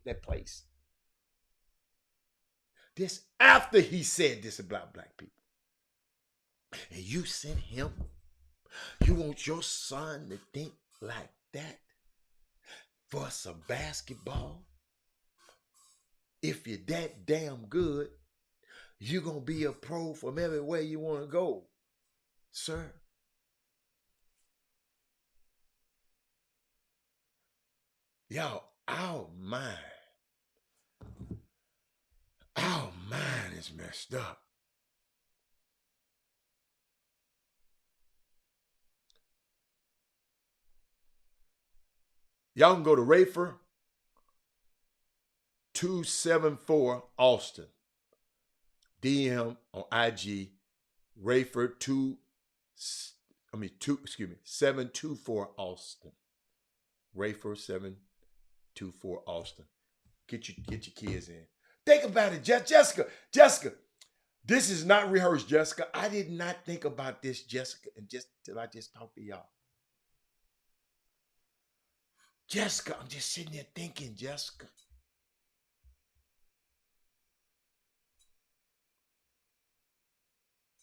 that place? This after he said this about black people. And you sent him. You want your son to think like that for some basketball? If you're that damn good, you're going to be a pro from everywhere you want to go, sir. Y'all, our mind is messed up. Y'all can go to Rafer 274 Austin. DM on IG Rafer 724 Austin. Rafer 724 Austin. Get your kids in. Think about it, Jessica. This is not rehearsed, Jessica. I did not think about this, Jessica, till I just talked to y'all. Jessica, I'm just sitting there thinking, Jessica.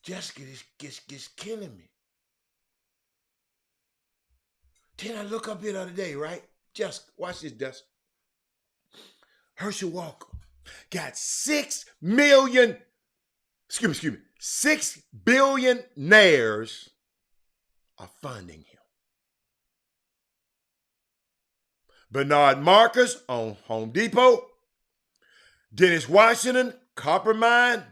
Jessica, this gets killing me. Then I look up here the other day, right? Jessica, watch this, Jessica. Herschel Walker got 6 billionaires are funding him. Bernard Marcus on Home Depot, Dennis Washington, Coppermine,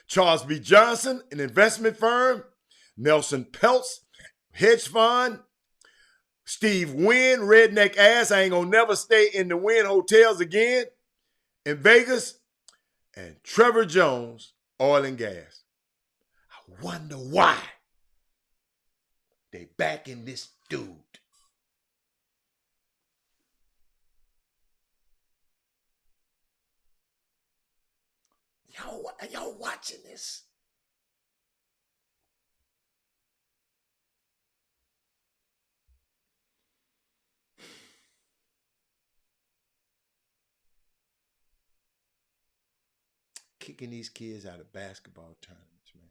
Charles B. Johnson, an investment firm, Nelson Peltz, hedge fund, Steve Wynn, redneck ass, I ain't gonna never stay in the Wynn hotels again in Vegas, and Trevor Jones, oil and gas. I wonder why they backing this dude. Y'all watching this? Kicking these kids out of basketball tournaments, man.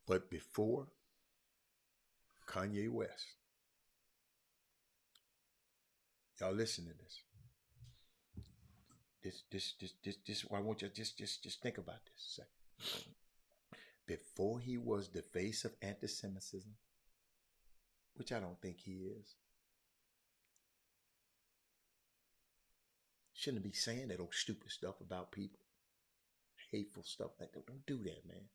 But before Kanye West, y'all listen to this. This. I want you to just think about this a second. Before he was the face of anti-Semitism, which I don't think he is, shouldn't be saying that old stupid stuff about people, hateful stuff like that. Don't do that, man.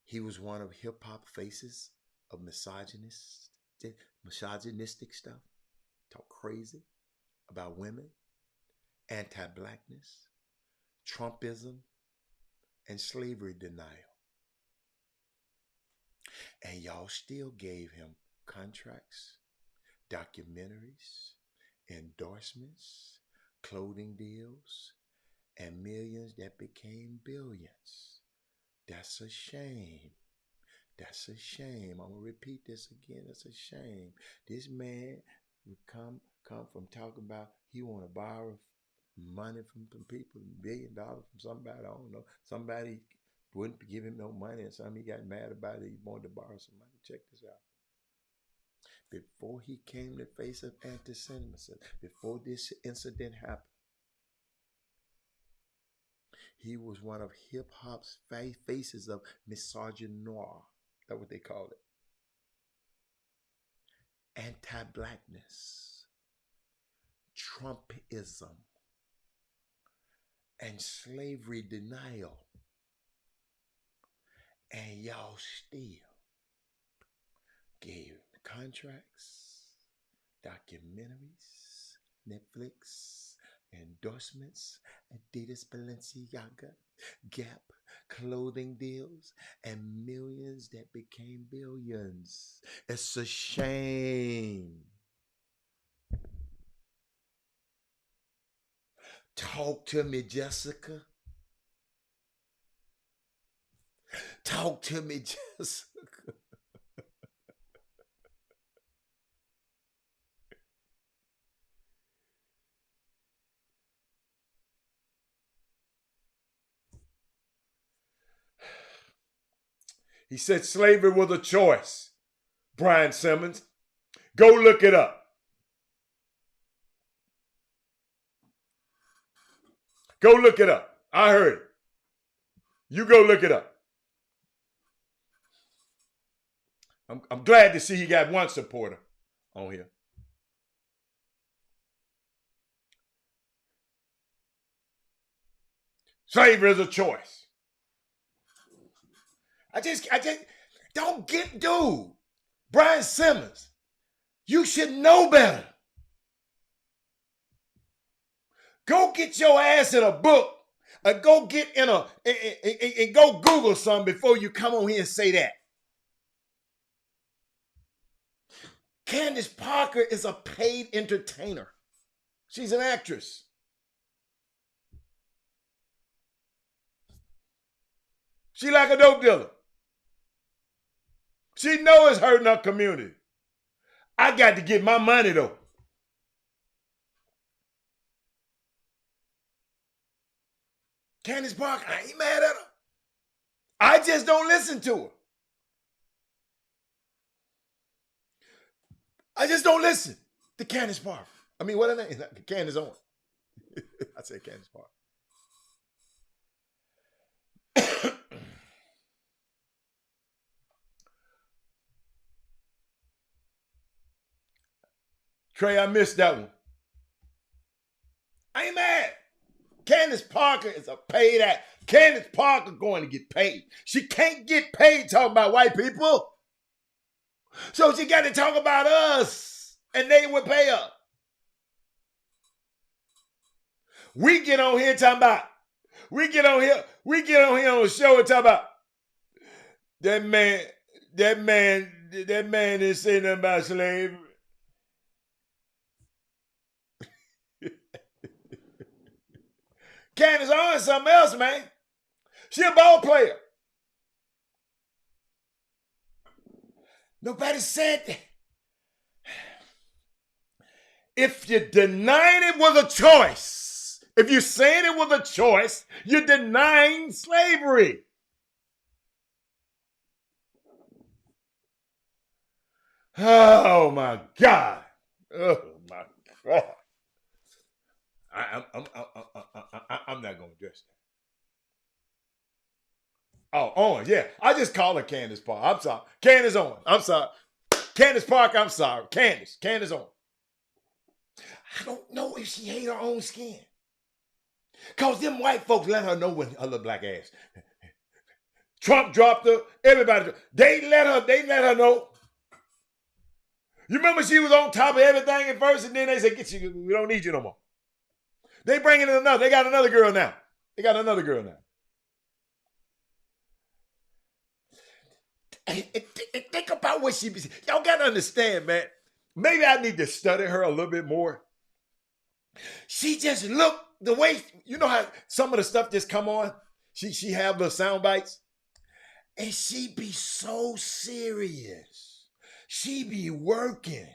He was one of hip hop faces of misogynistic stuff. Talk crazy about women, anti-blackness, Trumpism, and slavery denial. And y'all still gave him contracts, documentaries, endorsements, clothing deals, and millions that became billions. That's a shame. That's a shame. I'm going to repeat this again. That's a shame. This man would come from talking about he want to borrow money from people, $1 billion from somebody, I don't know. Somebody wouldn't give him no money, and something he got mad about it. He wanted to borrow some money. Check this out. Before he came to face of anti-Semitism, before this incident happened, he was one of hip-hop's faces of misogynoir. That's what they call it. Anti-blackness, Trumpism, and slavery denial. And y'all still gave contracts, documentaries, Netflix, endorsements, Adidas, Balenciaga, Gap, clothing deals, and millions that became billions. It's a shame. Talk to me, Jessica. Talk to me, Jessica. He said slavery was a choice. Brian Simmons. Go look it up. Go look it up. I heard it. You go look it up. I'm glad to see he got one supporter on here. Slavery is a choice. I just don't get, dude. Brian Simmons, you should know better. Go get your ass in a book, or go get in and go Google something before you come on here and say that. Candace Parker is a paid entertainer. She's an actress. She like a dope dealer. She know it's hurting her community. I got to get my money though. Candace Parker, I ain't mad at her. I just don't listen to her. I just don't listen to Candace Parker. I mean, what her name? Candace Owens. I said Candace Parker. Trey, I missed that one. I ain't mad. Candace Parker is a paid act. Candace Parker going to get paid. She can't get paid talking about white people. So she got to talk about us, and they would pay her. We get on here talking about, we get on here on the show and talk about that man didn't say nothing about slavery. Candace Owens is something else, man. She a ball player. Nobody said that. If you denied it was a choice, If you're saying it was a choice, you're denying slavery. Oh my God. Oh my God. I'm not going to address that. Oh, Owen, yeah. I just call her Candace Park. I'm sorry. Candace Owen. I'm sorry. Candace Park, I'm sorry. Candace Owen. I don't know if she hate her own skin. Because them white folks let her know when her little black ass. Trump dropped her. Everybody. They let her know. You remember she was on top of everything at first, and then they said, "Get you. We don't need you no more." They bringing in another. They got another girl now. And think about what she be. Y'all got to understand, man. Maybe I need to study her a little bit more. She just looked the way, you know how some of the stuff just come on? She have the sound bites. And she be so serious. She be working.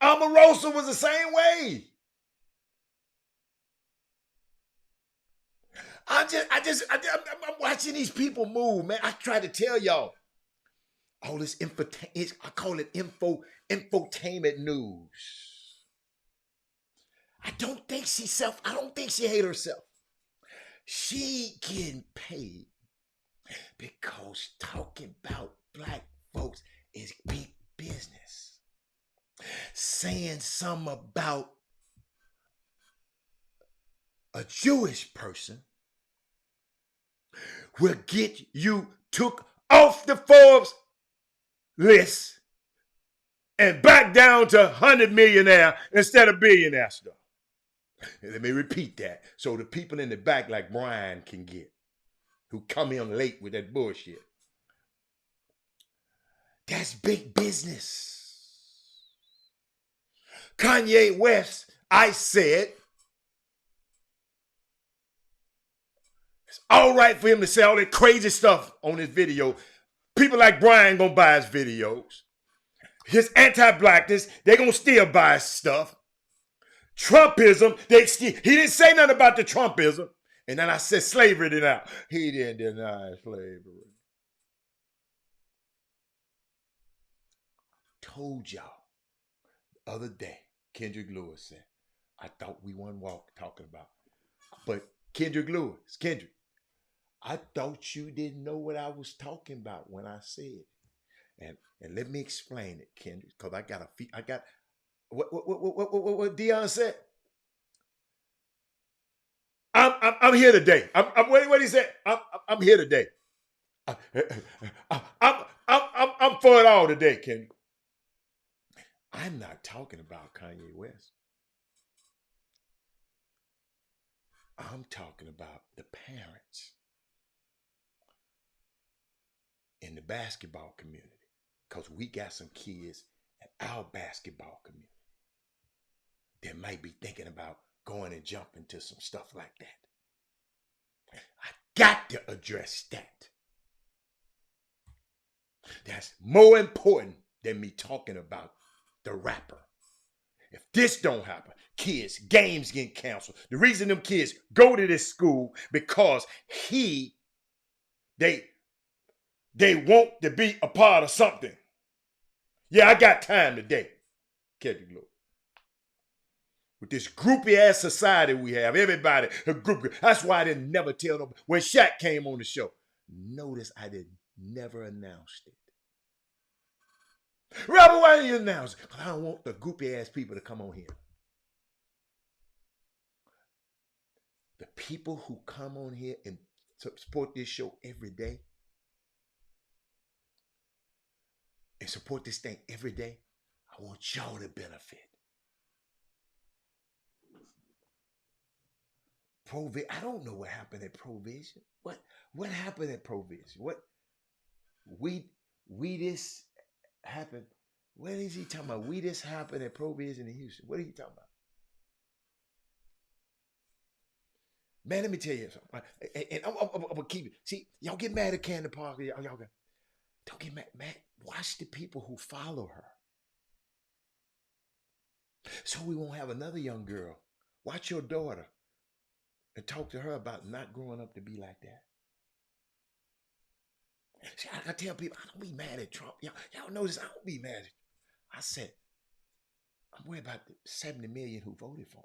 Omarosa was the same way. I'm watching these people move, man. I try to tell y'all. All this I call it infotainment news. I don't think she hate herself. She getting paid because talking about black folks is big business. Saying something about a Jewish person will get you took off the Forbes list and back down to 100 millionaire instead of billionaire stuff. And let me repeat that so the people in the back like Brian can get, who come in late with that bullshit. That's big business. Kanye West, I said, it's all right for him to say all that crazy stuff on his video. People like Brian gonna buy his videos. His anti-blackness, they gonna still buy his stuff. Trumpism, he didn't say nothing about the Trumpism. And then I said slavery denial. He didn't deny slavery. Told y'all the other day, Kendrick Lewis said, I thought we weren't talking about. But Kendrick, I thought you didn't know what I was talking about when I said it. And let me explain it, Kendrick, because I got what Deion said. I'm here today. What he said. I'm here today. I'm for it all today, Kendrick. I'm not talking about Kanye West. I'm talking about the parents in the basketball community, because we got some kids in our basketball community that might be thinking about going and jumping to some stuff like that. I got to address that. That's more important than me talking about the rapper. If this don't happen, kids, games getting canceled. The reason them kids go to this school because they want to be a part of something. Yeah, I got time today. Kendrick Lewis. With this groupie ass society we have, everybody a group. That's why I didn't never tell them when Shaq came on the show. Notice I never announced it. Robert, why didn't you announce it? Because I don't want the groupie ass people to come on here. The people who come on here and support this show every day and support this thing every day, I want y'all to benefit. I don't know what happened at Provision. What happened at Provision? We this happened. What is he talking about? We this happened at Provision in Houston. What are you talking about? Man, let me tell you something. And I'm gonna keep it. See, y'all get mad at Candace Parker. Y'all don't get mad. Watch the people who follow her. So we won't have another young girl Watch your daughter and talk to her about not growing up to be like that. See, I tell people, I don't be mad at Trump. Y'all notice I don't be mad at him. I said, I'm worried about the 70 million who voted for him.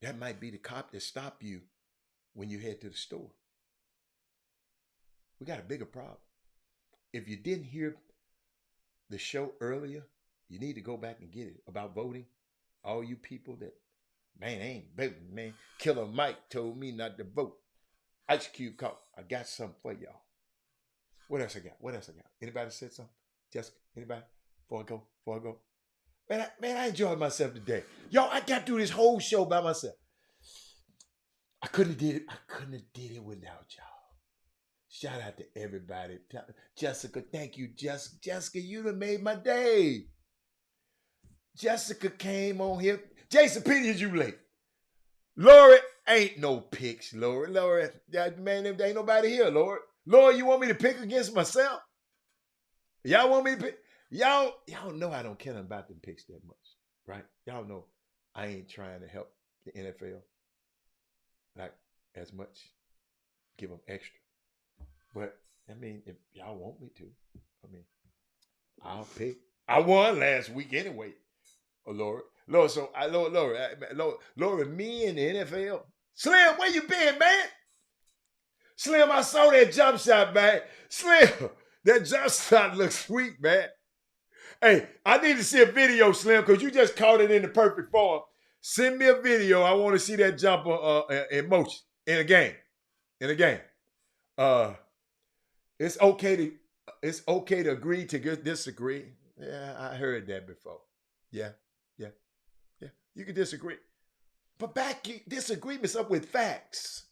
That might be the cop that stopped you when you head to the store. We got a bigger problem. If you didn't hear the show earlier, you need to go back and get it about voting. All you people that, man, ain't voting, man. Killer Mike told me not to vote. Ice Cube called. I got something for y'all. What else I got? Anybody said something? Jessica, anybody? Before I go. Man, I enjoyed myself today. Yo, I got through this whole show by myself. I couldn't have did it without y'all. Shout out to everybody. Jessica, thank you. Jessica, you done made my day. Jessica came on here. Jason, pity is you late. Lori, ain't no picks, Lori. Lori, man, there ain't nobody here, Lori. Lori, you want me to pick against myself? Y'all want me to pick? Y'all know I don't care nothing about them picks that much, right? Y'all know I ain't trying to help the NFL like as much, give them extra. But I mean, if y'all want me to, I mean, I'll pick. I won last week anyway. Oh, Lord, so Lord, me and the NFL. Slim, where you been, man? Slim, I saw that jump shot, man. Slim, that jump shot looks sweet, man. Hey, I need to see a video, Slim, because you just caught it in the perfect form. Send me a video. I want to see that jumper in motion in a game. It's okay to agree to disagree. Yeah, I heard that before. Yeah. You can disagree. But back disagreements up with facts.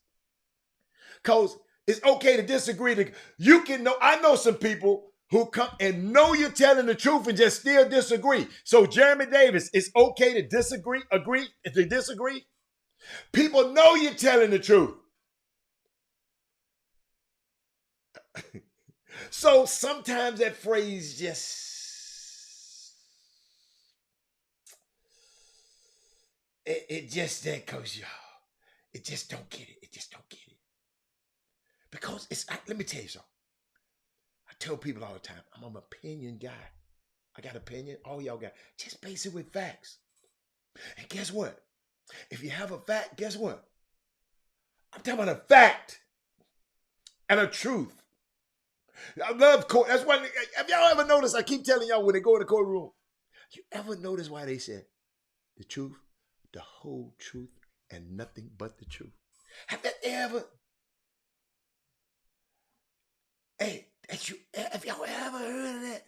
Because it's okay to disagree. You can know, I know some people who come and know you're telling the truth and just still disagree. So Jeremy Davis, it's okay to disagree. People know you're telling the truth. So sometimes that phrase just, it just that goes, y'all. It just don't get it. Because let me tell you something. I tell people all the time, I'm an opinion guy. I got opinion. All y'all got. Just base it with facts. And guess what? If you have a fact, guess what? I'm talking about a fact and a truth. I love court. That's why, have y'all ever noticed, I keep telling y'all when they go in the courtroom, you ever notice why they said the truth, the whole truth, and nothing but the truth? Have y'all ever heard of that?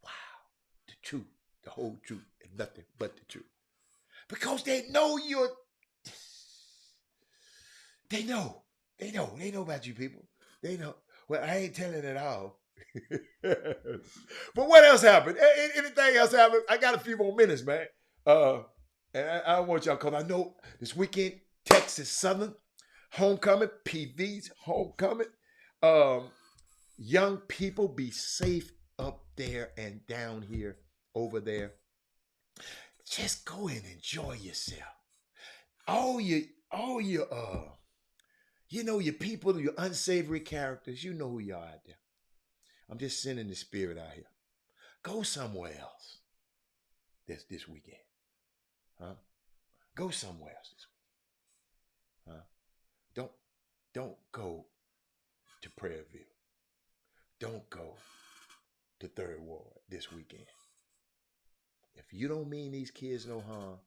Wow. The truth, the whole truth, and nothing but the truth. Because they know they know about you people. They know. Well, I ain't telling it all. But what else happened? Anything else happened? I got a few more minutes, man. And I want y'all, because I know this weekend, Texas Southern homecoming, PV's homecoming. Young people, be safe up there and down here, over there. Just go and enjoy yourself. All your your people, your unsavory characters, you know who you are out there. I'm just sending the spirit out here. Go somewhere else this weekend. Huh? Go somewhere else this weekend. Huh? Don't go to Prairieville. Don't go to Third Ward this weekend. If you don't mean these kids no harm,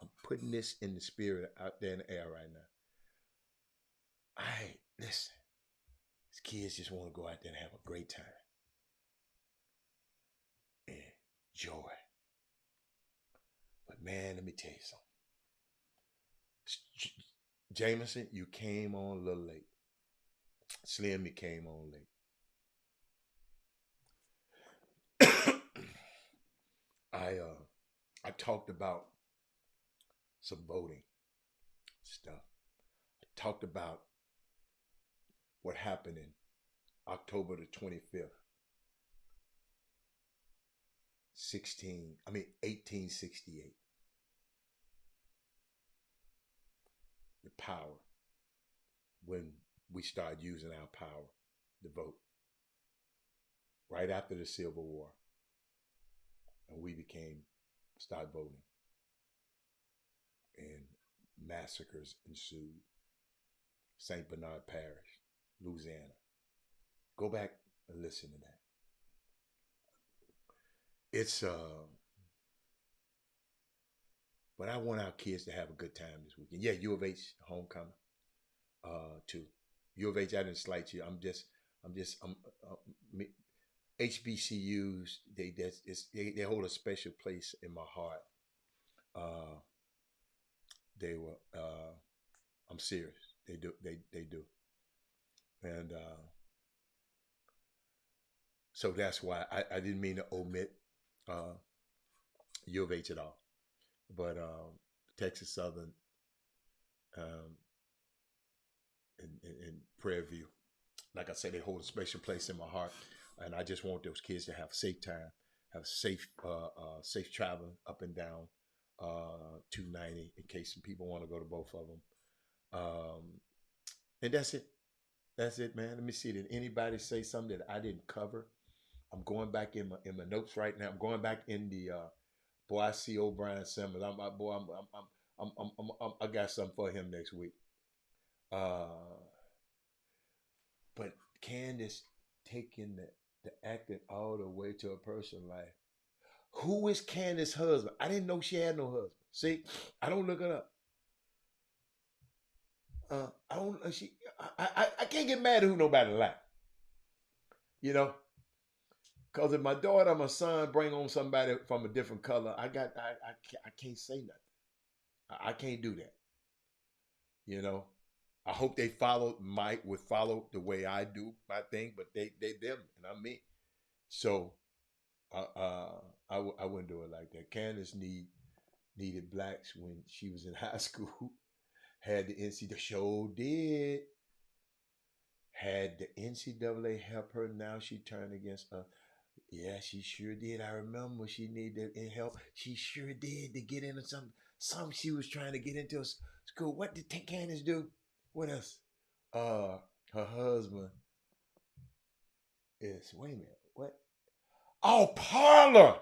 I'm putting this in the spirit out there in the air right now. Listen, these kids just want to go out there and have a great time. Enjoy. But man, let me tell you something. Jameson, you came on a little late. Slim, you came on late. I talked about some voting stuff. I talked about what happened in October the 25th, 1868. The power, when we started using our power to vote, right after the Civil War, and we started voting, and massacres ensued. St. Bernard Parish, Louisiana. Go back and listen to that. It's but I want our kids to have a good time this weekend. Yeah, U of H homecoming, too. U of H, I didn't slight you. HBCUs. They hold a special place in my heart. I'm serious. They do. And so that's why I didn't mean to omit U of H at all. But Texas Southern and Prairie View, like I said, they hold a special place in my heart. And I just want those kids to have safe time, have safe traveling up and down 290 in case some people want to go to both of them. And that's it. That's it, man. Let me see. Did anybody say something that I didn't cover? I'm going back in my notes right now. I'm going back in the boy. I see O'Brien Simmons. I got something for him next week. But Candace taking the acting all the way to her personal life. Who is Candace's husband? I didn't know she had no husband. See, I don't look it up. I can't get mad at who nobody like. You know, because if my daughter or my son bring on somebody from a different color, I can't say nothing. I can't do that. You know, I hope they would follow the way I do my thing, but they them and I'm me. So I wouldn't do it like that. Candace needed blacks when she was in high school. Had the NCAA show did. Had the NCAA help her. Now she turned against her. Yeah, she sure did. I remember she needed help. She sure did to get into some she was trying to get into school. What did Candace do? What else? Her husband is, wait a minute, what? Oh, Parler.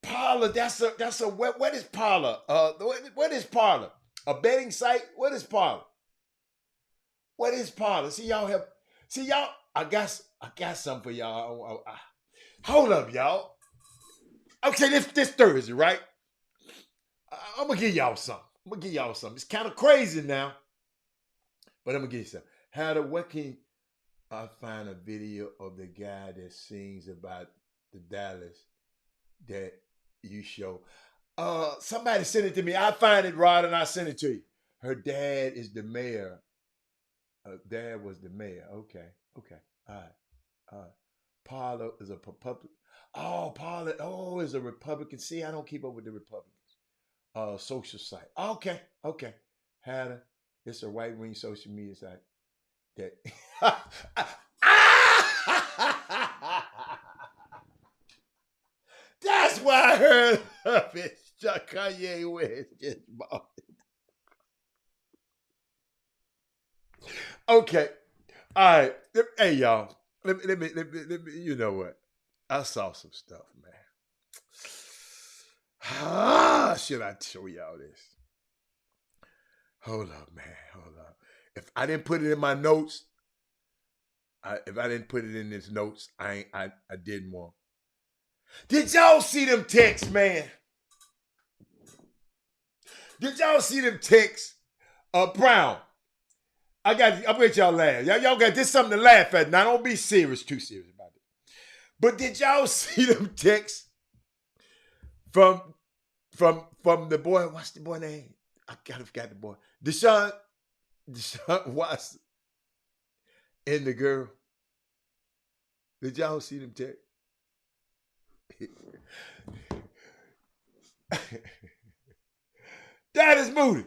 Parler, that's a what is Parler? What is Parler? A betting site? What is Parler? What is Parler? I got something for y'all. Hold up, y'all. Okay, this Thursday, right? I'm gonna give y'all something. It's kind of crazy now, but I'm gonna give you something. Where can I find a video of the guy that sings about the Dallas that you show? Somebody sent it to me. I find it, Rod, and I send it to you. Her dad is the mayor. Dad was the mayor. Okay. All right. Parler is a Republican. Oh, Parler. Oh, is a Republican. See, I don't keep up with the Republicans. Social site. Okay. Had it's a right-wing social media site that. That's why I heard of it. Kanye West just bought it. Okay. All right. Hey, y'all. Let me, you know what? I saw some stuff, man. Should I show y'all this? Hold up, man. Hold up. If I didn't put it in my notes, if I didn't put it in this notes, I didn't want. Did y'all see them texts, man? Did y'all see them texts? Brown. I bet y'all laugh. Y'all got this something to laugh at. Now don't be too serious about it. But did y'all see them texts from the boy? What's the boy name? I forgot the boy. Deshaun Watson and the girl. Did y'all see them texts? That is Moody.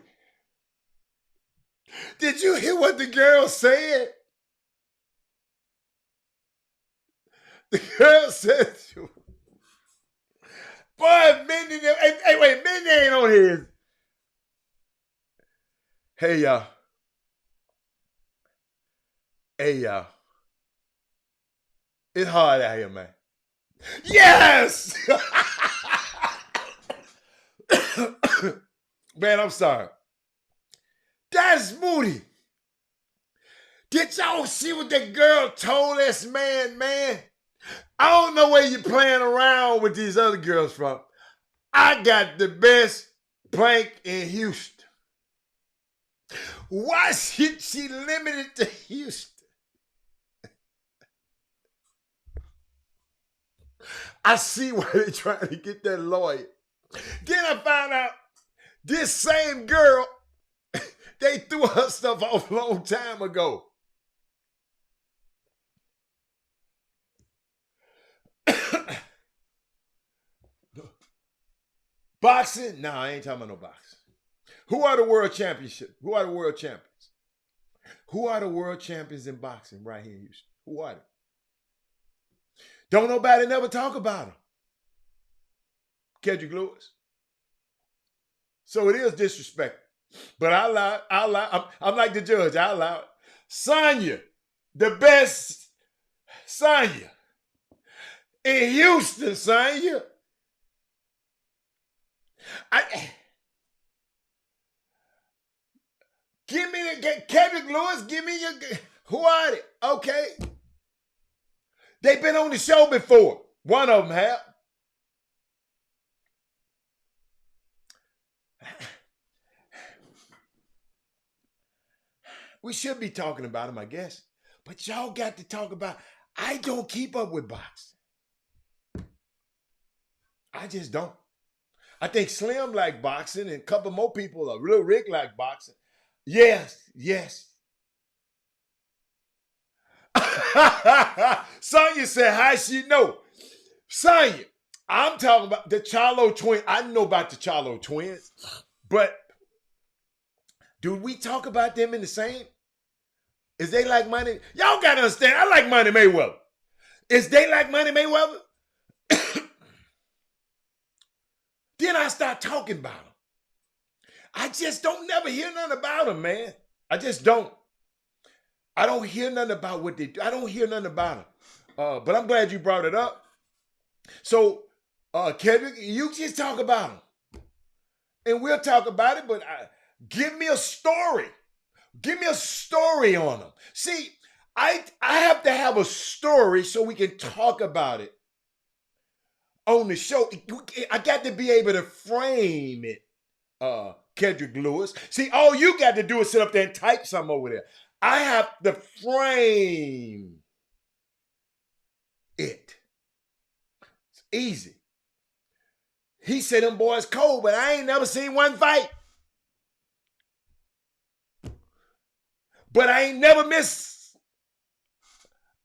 Did you hear what the girl said? The girl said, boy, Mindy, hey, wait, Mindy ain't on his. Hey, y'all. Hey, y'all. It's hard out here, man. Yes! Man, I'm sorry. That's Moody. Did y'all see what that girl told this man? I don't know where you're playing around with these other girls from. I got the best plank in Houston. Why should she limit it to Houston? I see why they're trying to get that lawyer. Then I found out this same girl, they threw her stuff off a long time ago. Boxing? No, I ain't talking about no boxing. Who are the world championship? Who are the world champions? Who are the world champions in boxing right here in Houston? Who are they? Don't nobody never talk about them. Kendrick Lewis. So it is disrespectful. But I allow. I'm like the judge. I allow it. Sonya, the best Sonya. In Houston, Sonya. Give me the Kendrick Lewis. Give me your. Who are they? Okay. They've been on the show before. One of them have. We should be talking about them, I guess. But y'all got to talk about. I don't keep up with boxing. I just don't. I think Slim like boxing and a couple more people, Real Rick like boxing. Yes. Sonya said, how she know? Sonya, I'm talking about the Charlo twins. I know about the Charlo twins, but do we talk about them in the same? Is they like Money? Y'all got to understand, I like Money Mayweather. Is they like Money Mayweather? Then I start talking about them. I just don't never hear nothing about them, man. I just don't. I don't hear nothing about what they do. I don't hear nothing about them. But I'm glad you brought it up. So, Kendrick, you just talk about them. And we'll talk about it, but give me a story. Give me a story on them. See, I have to have a story so we can talk about it on the show. I got to be able to frame it, Kendrick Lewis. See, all you got to do is sit up there and type something over there. I have to frame it. It's easy. He said them boys cold, but I ain't never seen one fight. But I ain't never missed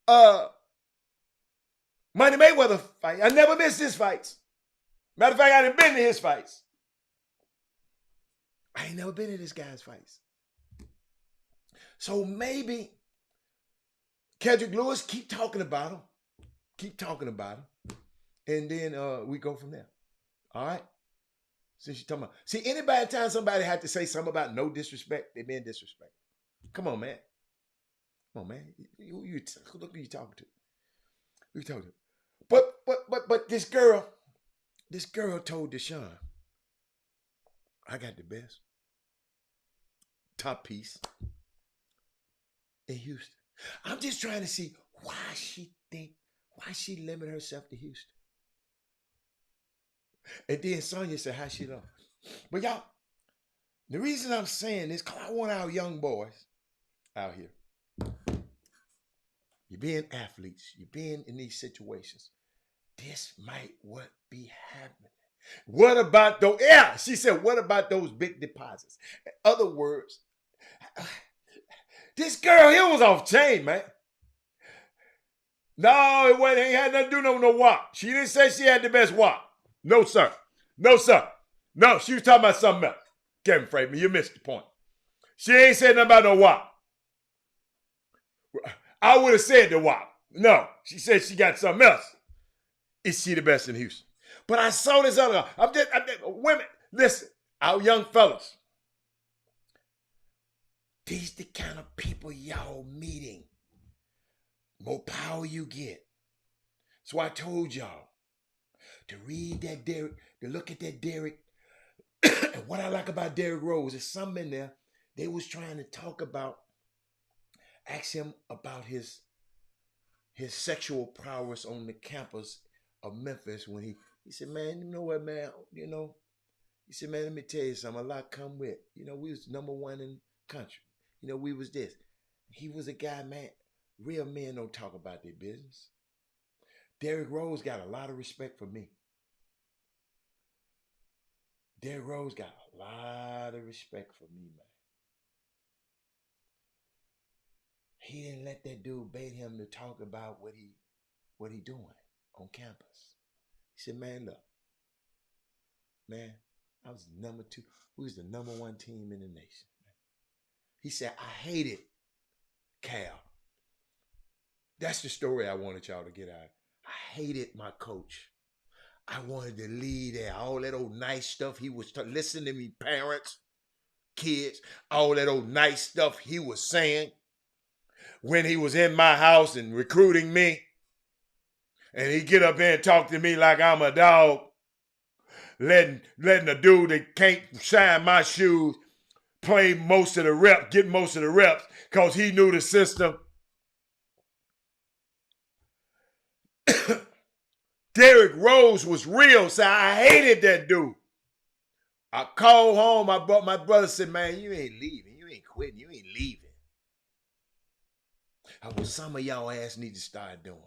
Money Mayweather fight. I never missed his fights. Matter of fact, I done been to his fights. I ain't never been to this guy's fights. So maybe Kendrick Lewis, keep talking about him. Keep talking about him. And then we go from there. All right? Since you're talking about. See, anytime somebody had to say something about no disrespect, they being disrespectful. Come on, man. Come on, man. Look who you talking to. Who you talking to? But this girl told Deshaun, I got the best top piece in Houston. I'm just trying to see why she limit herself to Houston. And then Sonya said, how she know? But y'all, the reason I'm saying this, because I want our young boys out here. You're being athletes. You're being in these situations. This might what be happening. What about those? Yeah, she said, what about those big deposits? In other words, this girl here was off chain, man. No, it ain't had nothing to do with no WAP. She didn't say she had the best WAP. No, sir. No, sir. No, she was talking about something else. Kevin Freeman, you missed the point. She ain't said nothing about no WAP. I would have said the WAP. No, she said she got something else. Is she the best in Houston? But I saw this other guy. I'm just women, listen, our young fellas. These the kind of people y'all meeting. More power you get. So I told y'all to read that Derrick, to look at that Derrick. And what I like about Derrick Rose is something in there. They was trying to talk about, ask him about his sexual prowess on the campus of Memphis when he said, man, you know what, man, he said, man, let me tell you something, a lot come with. We was number one in the country. We was this. He was a guy, man, real men don't talk about their business. Derrick Rose got a lot of respect for me. Derrick Rose got a lot of respect for me, man. He didn't let that dude bait him to talk about what he doing on campus. He said, man, look, man, I was number 2. We was the number 1 team in the nation. Man. He said, I hated Cal. That's the story I wanted y'all to get out. I hated my coach. I wanted to lead there. All that old nice stuff he was listen to me, parents, kids, all that old nice stuff he was saying when he was in my house and recruiting me. And he get up there and talk to me like I'm a dog, letting a dude that can't shine my shoes play most of the reps, get most of the reps, because he knew the system. Derrick Rose was real, so I hated that dude. I called home, my brother said, man, you ain't leaving, you ain't quitting, you ain't leaving. I what some of y'all ass need to start doing.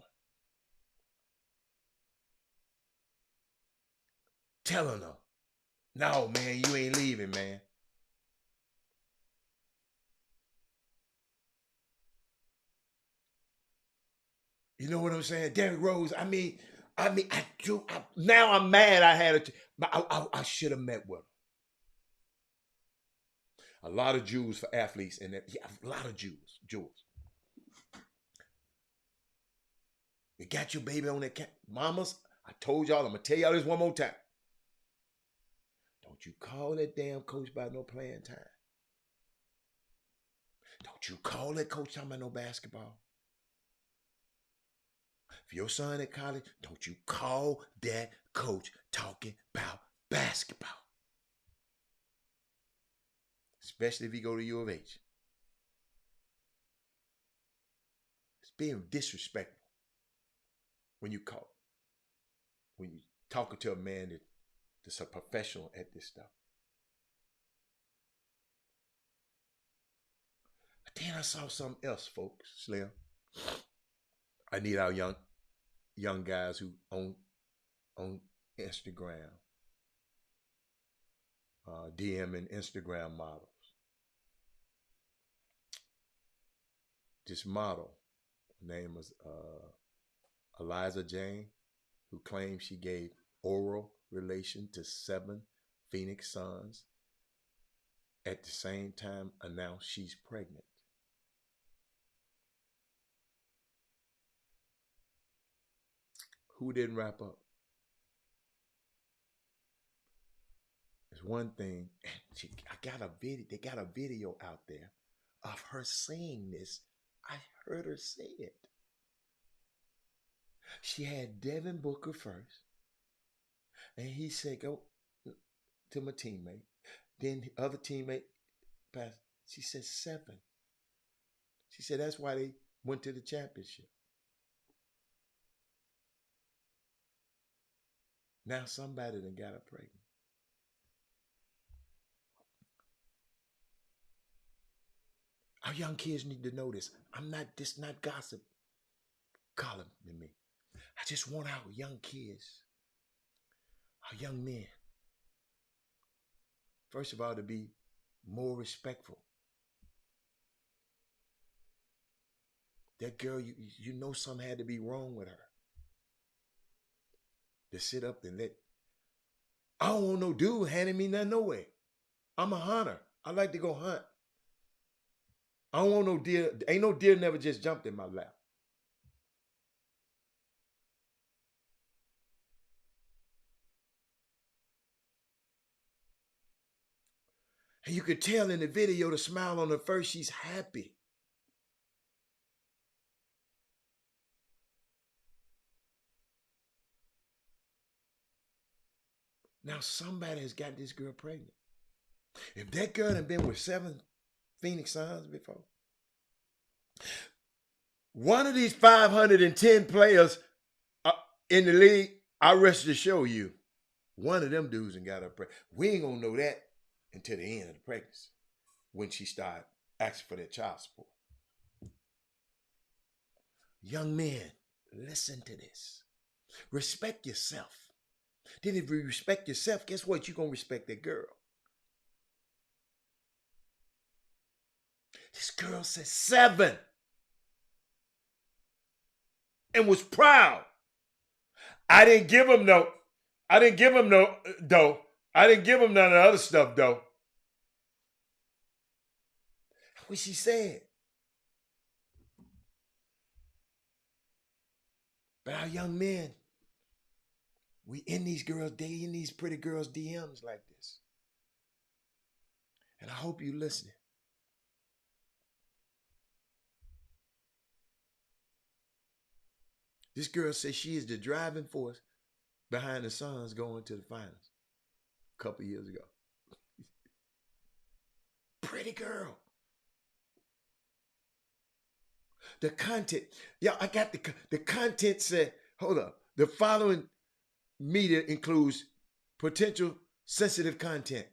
Telling them, no, man, you ain't leaving, man. You know what I'm saying? Derrick Rose, I mean, now I'm mad I should have met with him. A lot of Jews for athletes, and a lot of Jews. You got your baby on that camp. Mamas, I told y'all, I'm going to tell y'all this one more time. Don't you call that damn coach about no playing time. Don't you call that coach talking about no basketball. If your son at college, don't you call that coach talking about basketball. Especially if you go to U of H. It's being disrespectful when you talking to a man that's a professional at this stuff. But then I saw something else, folks, Slim. I need our young guys who on Instagram, DM and Instagram models. This model, her name was Eliza Jane, who claimed she gave oral relation to 7 Phoenix Suns, at the same time announced she's pregnant. Who didn't wrap up? There's one thing, they got a video out there of her saying this. I heard her say it. She had Devin Booker first, and he said, go to my teammate. Then the other teammate passed. She said 7. She said that's why they went to the championship. Now somebody done got her pregnant. Our young kids need to know this. This not gossip column to me. I just want our young kids, our young men, first of all, to be more respectful. That girl, you know something had to be wrong with her. To sit up and I don't want no dude handing me nothing no way. I'm a hunter. I like to go hunt. I don't want no deer. Ain't no deer never just jumped in my lap. And you could tell in the video, the smile on her face, she's happy. Now somebody has got this girl pregnant. If that girl had been with 7 Phoenix Suns before, one of these 510 players in the league, I rest to show you, one of them dudes and got her pregnant. We ain't gonna know that until the end of the pregnancy, when she started asking for that child support. Young men, listen to this. Respect yourself. Then if you respect yourself, guess what? You're gonna respect that girl. This girl said 7 and was proud. I didn't give him no dough. I didn't give him none of the other stuff, though. What she said. But our young men, we in these girls, they in these pretty girls' DMs like this. And I hope you listening. This girl says she is the driving force behind the Suns going to the finals a couple years ago. Pretty girl. The content, I got the content said, hold up. The following media includes potential sensitive content.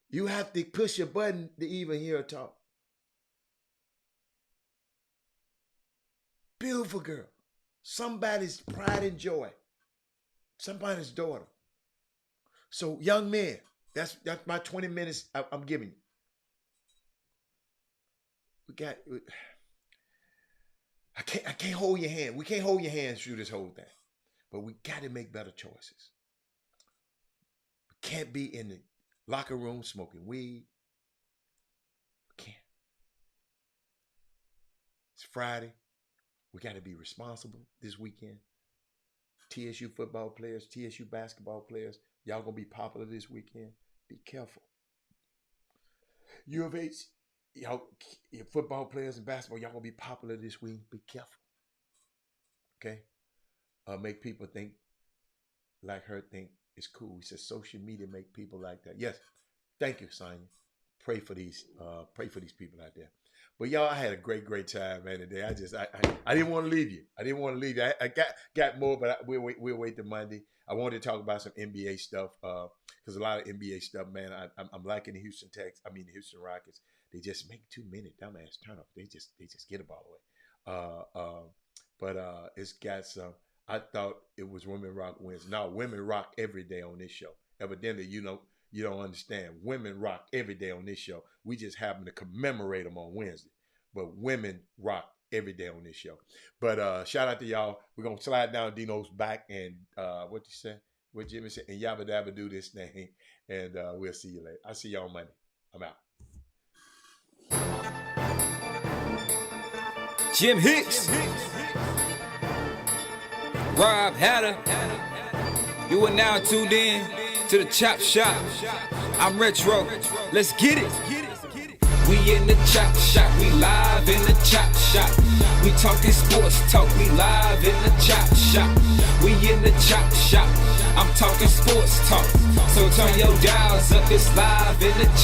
You have to push your button to even hear her talk. Beautiful girl. Somebody's pride and joy. Somebody's daughter. So young men, that's my 20 minutes I'm giving you. I can't hold your hand. We can't hold your hands through this whole thing. But we got to make better choices. We can't be in the locker room smoking weed. We can't. It's Friday. We got to be responsible this weekend. TSU football players, TSU basketball players, y'all going to be popular this weekend. Be careful. U of H, y'all, your football players and basketball, y'all going to be popular this week. Be careful. Okay? Make people think like her think it's cool. He says social media make people like that. Yes. Thank you, Sonya. Pray for these people out there. But y'all, I had a great time, man, today. I didn't want to leave you. I got more, but we'll wait till Monday. I wanted to talk about some NBA stuff because a lot of NBA stuff, man. I'm liking the Houston Rockets. They just make too many dumbass turnovers. They just get the ball away. But it's got some. I thought it was Women Rock wins. No, women rock every day on this show. Evidently, you don't understand. Women rock every day on this show. We just happen to commemorate them on Wednesday. But women rock every day on this show. But shout out to y'all. We're going to slide down Dino's back and what you say? What Jimmy said? And yabba dabba do this thing. And we'll see you later. I'll see y'all on Monday. I'm out. Jim Hicks. Rob Hatter. You are now tuned in to the Chop Shop. I'm Retro. Let's get it. We in the Chop Shop. We live in the Chop Shop. We talking sports talk. We live in the Chop Shop. We in the Chop Shop. I'm talking sports talk. So turn your dials up. It's live in the Chop.